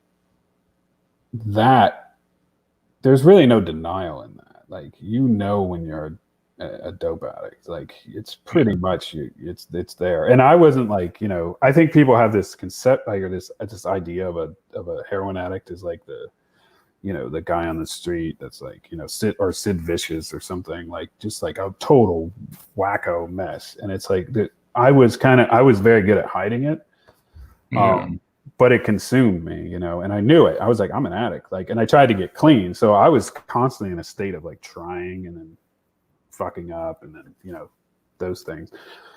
there's really no denial in that. Like, you know, when you're a dope addict, like it's pretty much it's there. And I wasn't like, you know, I think people have this concept, like, or this idea of a heroin addict is like the, you know, the guy on the street that's like, you know, Sid Vicious or something, like just like a total wacko mess. And it's like I was very good at hiding it. But it consumed me, you know, and I knew it. I was like, I'm an addict, like, and I tried to get clean. So I was constantly in a state of like trying and then fucking up and then, you know, those things.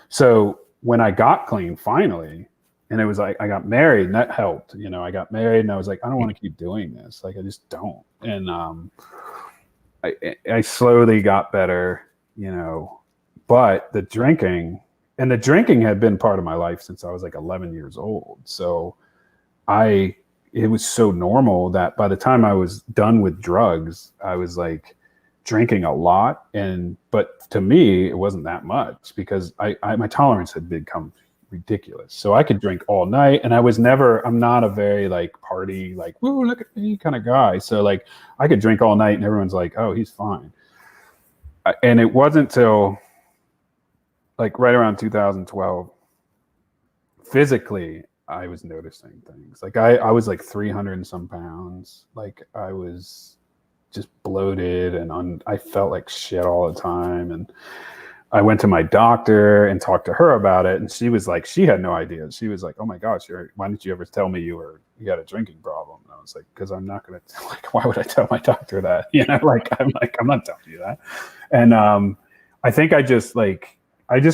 So when I got clean finally, and it was like, I got married and that helped, you know, I got married and I was like, I don't want to keep doing this. Like, I just don't. And I slowly got better, you know, but the drinking had been part of my life since I was like 11 years old. So it was so normal that by the time I was done with drugs, I was like drinking a lot. But to me, it wasn't that much because my tolerance had become ridiculous. So I could drink all night, and I'm not a very like party, like, woo, look at me kind of guy. So like I could drink all night and everyone's like, oh, he's fine. and it wasn't till like right around 2012, physically, I was noticing things. Like I was like 300 and some pounds. Like I was just bloated and I felt like shit all the time. And I went to my doctor and talked to her about it. And she was like, she had no idea. She was like, oh my gosh, why didn't you ever tell me you had a drinking problem? And I was like, because I'm not going to, like, why would I tell my doctor that? You know, I'm not telling you that. And I think I just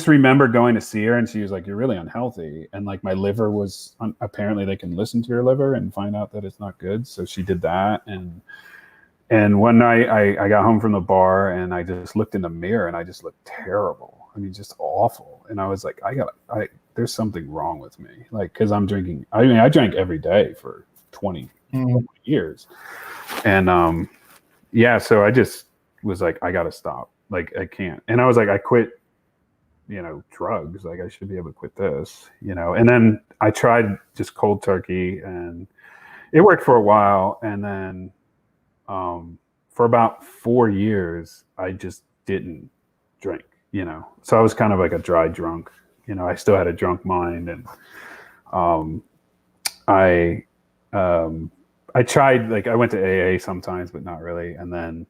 remember going to see her and she was like, you're really unhealthy. And like my liver was, apparently they can listen to your liver and find out that it's not good. So she did that. And one night I got home from the bar and I just looked in the mirror and I just looked terrible. I mean, just awful. And I was like, there's something wrong with me. Like, cause I'm drinking, I drank every day for 20 years. And yeah, so I just was like, I got to stop. Like, I can't. And I was like, I quit, drugs. Like I should be able to quit this, and then I tried just cold turkey and it worked for a while. And then for about 4 years, I just didn't drink, so I was kind of like a dry drunk, I still had a drunk mind. And I tried, like I went to AA sometimes, but not really. And then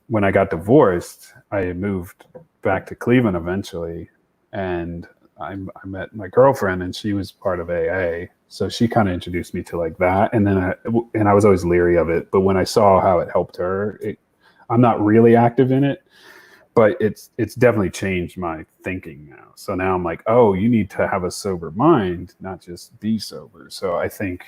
when I got divorced, I moved back to Cleveland eventually, and I met my girlfriend, and she was part of AA, so she kind of introduced me to like that. And then I was always leery of it, but when I saw how it helped her, I'm not really active in it, but it's definitely changed my thinking now. So now I'm like, oh, you need to have a sober mind, not just be sober. So I think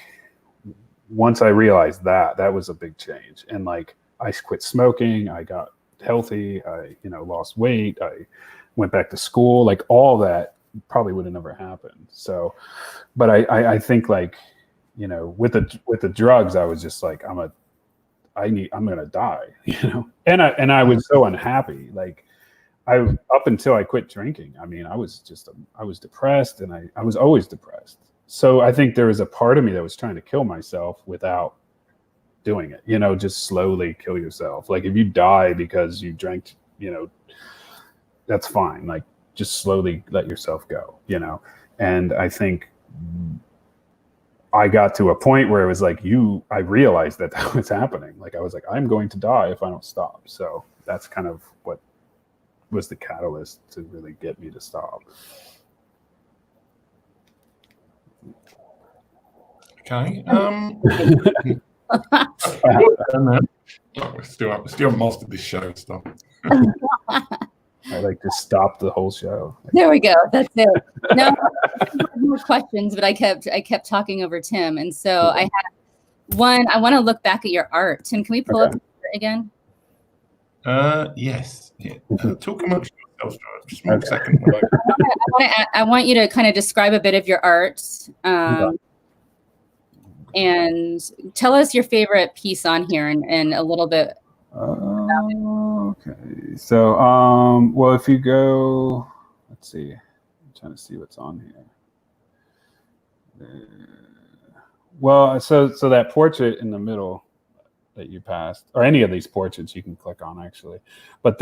once I realized that was a big change, and like I quit smoking, I got healthy, I lost weight, I went back to school, like all that probably would have never happened. So, but I think like, with the drugs, I was just like, I'm gonna die, and I was so unhappy. Like up until I quit drinking, I mean, I was depressed, and I was always depressed. So I think there was a part of me that was trying to kill myself without doing it, just slowly kill yourself. Like if you die because you drank, that's fine. Like just slowly let yourself go, And I think I got to a point where it was like I realized that was happening. Like I was like, I'm going to die if I don't stop. So that's kind of what was the catalyst to really get me to stop. Okay. Still mastered this show stuff. I like to stop the whole show. There we go. That's it. No, I had more questions, but I kept talking over Tim, and so I had one. I want to look back at your art. Tim, can we pull up the art again? Yes. Yeah. Talk amongst yourselves for a small second. I want you to kind of describe a bit of your art, and tell us your favorite piece on here, and a little bit. Okay. So, well, if you go, let's see, I'm trying to see what's on here. Well, so that portrait in the middle that you passed, or any of these portraits you can click on actually, but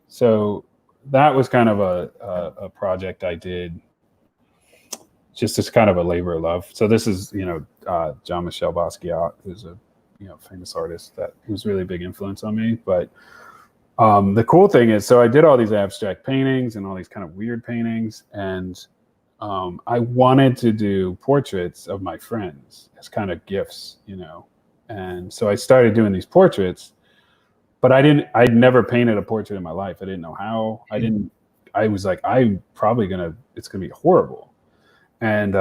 so that was kind of a project I did just as kind of a labor of love. So this is, Jean-Michel Basquiat, who's a famous artist that was really a big influence on me. But the cool thing is, so I did all these abstract paintings and all these kind of weird paintings, and I wanted to do portraits of my friends as kind of gifts, and so I started doing these portraits, but I'd never painted a portrait in my life. I didn't know how. I was like, it's gonna be horrible. And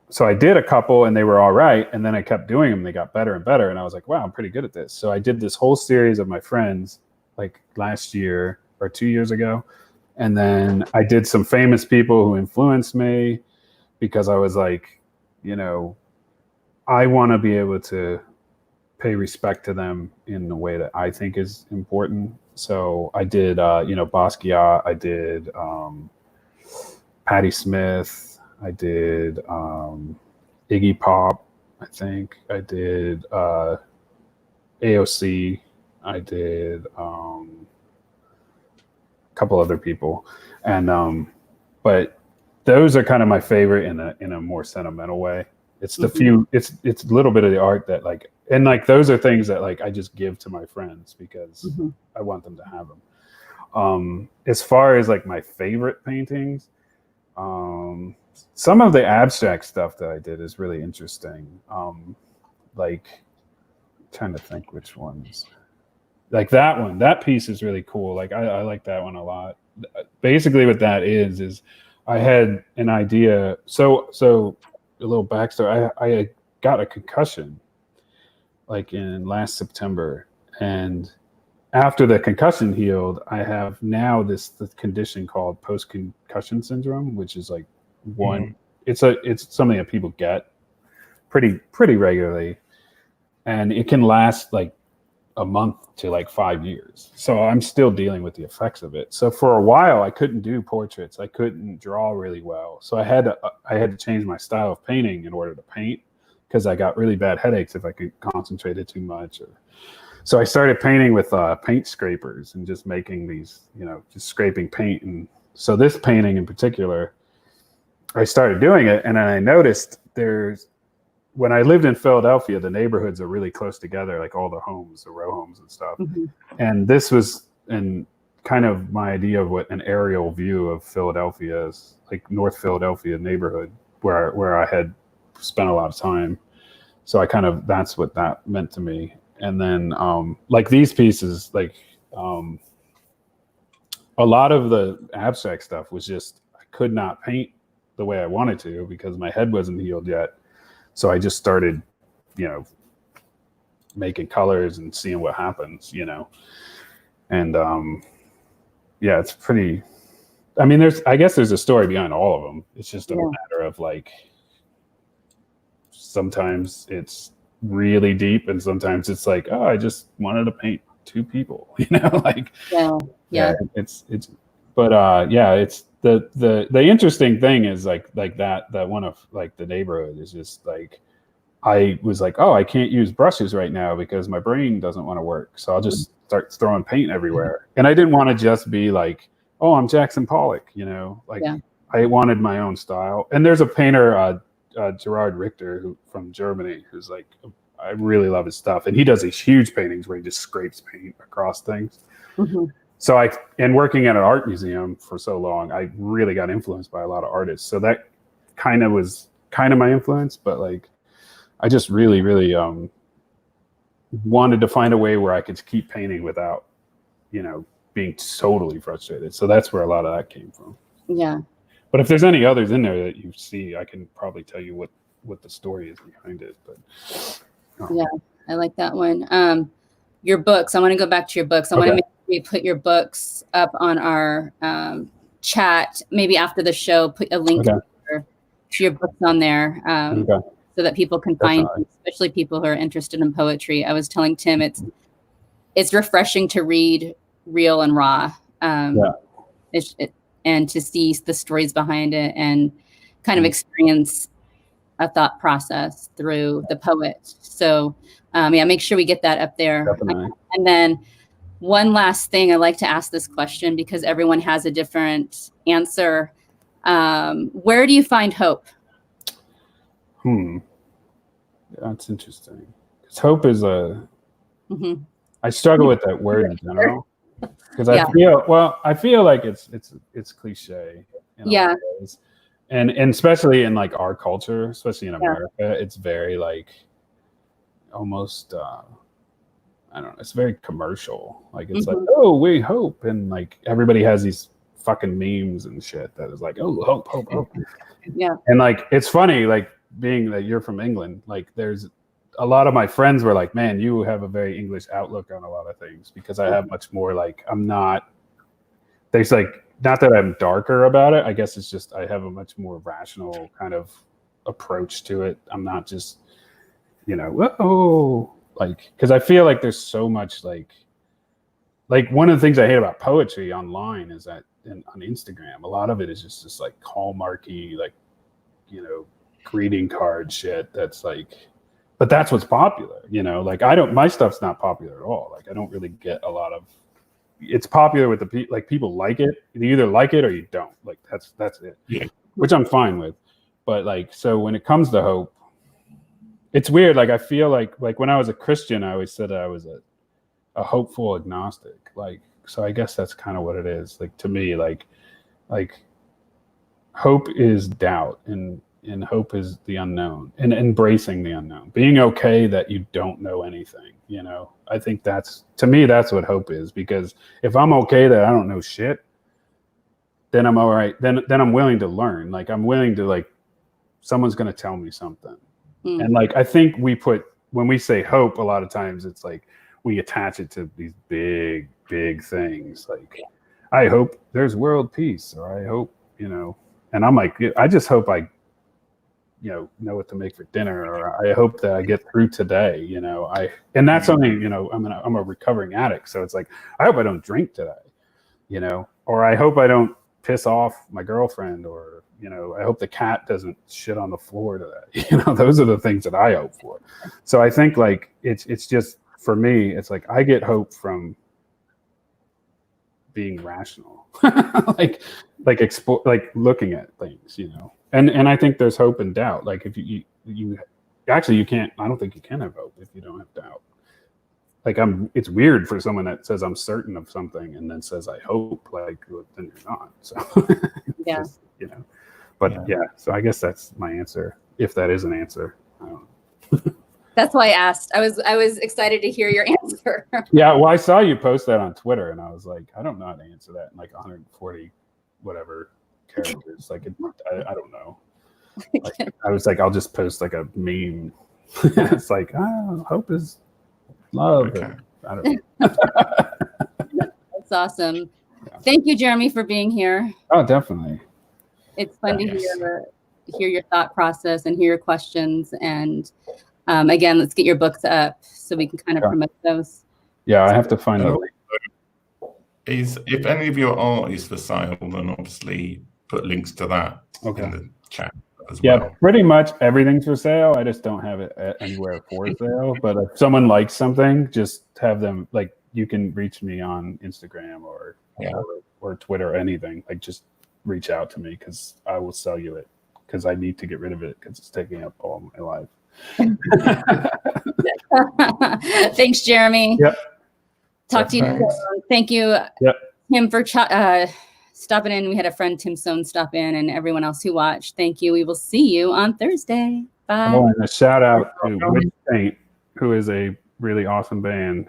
so I did a couple and they were all right. And then I kept doing them. They got better and better. And I was like, wow, I'm pretty good at this. So I did this whole series of my friends like last year or 2 years ago. And then I did some famous people who influenced me, because I was like, I want to be able to pay respect to them in the way that I think is important. So I did, Basquiat, I did Patti Smith, I did Iggy Pop, I think. I did AOC. I did couple other people, and but those are kind of my favorite in a more sentimental way. It's the few, it's a little bit of the art that like, and like those are things that like I just give to my friends because I want them to have them. As far as like my favorite paintings, some of the abstract stuff that I did is really interesting. Like trying to think which ones. Like that piece is really cool. Like I like that one a lot. Basically what that is I had an idea. So a little backstory. I got a concussion like in last September, and after the concussion healed, I have now this condition called post-concussion syndrome, which is like it's something that people get pretty regularly, and it can last like a month to like 5 years. So I'm still dealing with the effects of it. So for a while I couldn't do portraits. I couldn't draw really well. So I had to change my style of painting in order to paint, because I got really bad headaches if I could concentrate it too much. So I started painting with paint scrapers and just making these, just scraping paint. And so this painting in particular, I started doing it, and then I noticed when I lived in Philadelphia, the neighborhoods are really close together, like all the homes, the row homes and stuff. And this was kind of my idea of what an aerial view of Philadelphia is, like North Philadelphia neighborhood, where I had spent a lot of time. So that's what that meant to me. And then like these pieces, like a lot of the abstract stuff was just, I could not paint the way I wanted to because my head wasn't healed yet. So I just started, making colors and seeing what happens, and yeah, it's pretty, I mean, I guess there's a story behind all of them. It's just a matter of like, sometimes it's really deep and sometimes it's like, oh, I just wanted to paint two people, like, it's, but yeah, it's the interesting thing is like that one of like the neighborhood is just like, I was like, oh, I can't use brushes right now because my brain doesn't want to work. So I'll just start throwing paint everywhere. And I didn't want to just be like, oh, I'm Jackson Pollock, I wanted my own style. And there's a painter, Gerard Richter, from Germany, who's like, I really love his stuff. And he does these huge paintings where he just scrapes paint across things. So and working at an art museum for so long, I really got influenced by a lot of artists. So that was my influence, but like, I just really, really wanted to find a way where I could keep painting without, being totally frustrated. So that's where a lot of that came from. Yeah. But if there's any others in there that you see, I can probably tell you what the story is behind it. But yeah, I like that one. Your books. I want to go back to your books. I want to make sure we put your books up on our chat. Maybe after the show, put a link to your books on there. So that people can find, especially people who are interested in poetry. I was telling Tim, it's refreshing to read real and raw, and to see the stories behind it and kind of experience a thought process through the poet. So make sure we get that up there. Definitely. And then one last thing, I like to ask this question because everyone has a different answer. Where do you find hope? That's interesting. Because hope is I struggle with that word in general. Because I feel like it's cliche in a lot of ways. And especially in like our culture, especially in America, it's very like almost I don't know, it's very commercial. Like it's like, oh, we hope, and like everybody has these fucking memes and shit that is like, oh, hope. Yeah. And like it's funny, like being that you're from England, like there's a lot of my friends were like, man, you have a very English outlook on a lot of things, because I have much more like, there's like, not that I'm darker about it. I guess it's just, I have a much more rational kind of approach to it. I'm not just, whoa, like, cause I feel like there's so much like one of the things I hate about poetry online is that on Instagram, a lot of it is just this like hallmarky, like, greeting card shit. That's like, but that's what's popular, like my stuff's not popular at all. Like I don't really get a lot of it's popular with the people. Like people like it. You either like it or you don't. Like that's it. Yeah. Which I'm fine with. But like, so when it comes to hope, it's weird. Like I feel like when I was a Christian, I always said I was a hopeful agnostic. Like, so I guess that's kind of what it is. Like to me, like hope is doubt, and hope is the unknown, and embracing the unknown, being okay that you don't know anything. You know, I think that's, to me, that's what hope is. Because if I'm okay that I don't know shit, then I'm all right. Then I'm willing to learn. Like I'm willing to, like, someone's going to tell me something. And like, I think when we say hope, a lot of times it's like we attach it to these big things. Like, I hope there's world peace, or I hope, you know, and I'm like, I just hope I, you know what to make for dinner, or I hope that I get through today, you know. And that's something, you know, I'm a recovering addict, so it's like, I hope I don't drink today, you know, or I hope I don't piss off my girlfriend, or, you know, I hope the cat doesn't shit on the floor today. You know, those are the things that I hope for. So I think like it's just, for me, it's like I get hope from being rational, like looking at things, you know. And I think there's hope and doubt. Like if you actually, you can't, I don't think you can have hope if you don't have doubt. Like it's weird for someone that says I'm certain of something and then says I hope, like, well, then you're not. So Yeah. just, you know, but yeah, so I guess that's my answer, if that is an answer. I don't know. That's why I asked. I was excited to hear your answer. Yeah, well, I saw you post that on Twitter, and I was like, I don't know how to answer that in like 140 whatever characters. Like, I don't know. Like, I was like, I'll just post like a meme. It's like, hope is love. Okay. I don't know. That's awesome. Thank you, Jeremy, for being here. Oh, definitely. It's fun to hear your thought process and hear your questions. And again, let's get your books up so we can kind of promote those. Yeah, I have to find the link. If any of your art is for sale, then obviously put links to that in the chat as well. Yeah, pretty much everything's for sale. I just don't have it anywhere for sale. But if someone likes something, just have them, like, you can reach me on Instagram or Twitter or anything. Like, just reach out to me, because I will sell you it, because I need to get rid of it because it's taking up all my life. Thanks, Jeremy. Yep. Talk to you soon. Thank you, Tim, for stopping in. We had a friend, Tim Sohn, stop in, and everyone else who watched. Thank you. We will see you on Thursday. Bye. Oh, and a shout out to Ritch, who is a really awesome band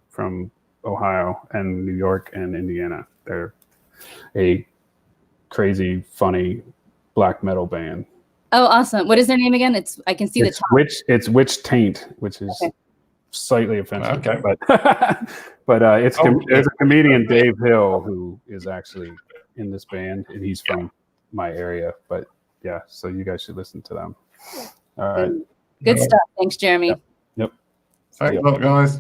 from Ohio and New York and Indiana. They're a crazy, funny black metal band. Oh, awesome. What is their name again? I can see the top. It's Witch Taint, which is slightly offensive. Okay. But there's a comedian, Dave Hill, who is actually in this band, and he's from my area. But yeah, so you guys should listen to them. All right. Good stuff. Thanks, Jeremy. Yep. Thanks a lot, guys.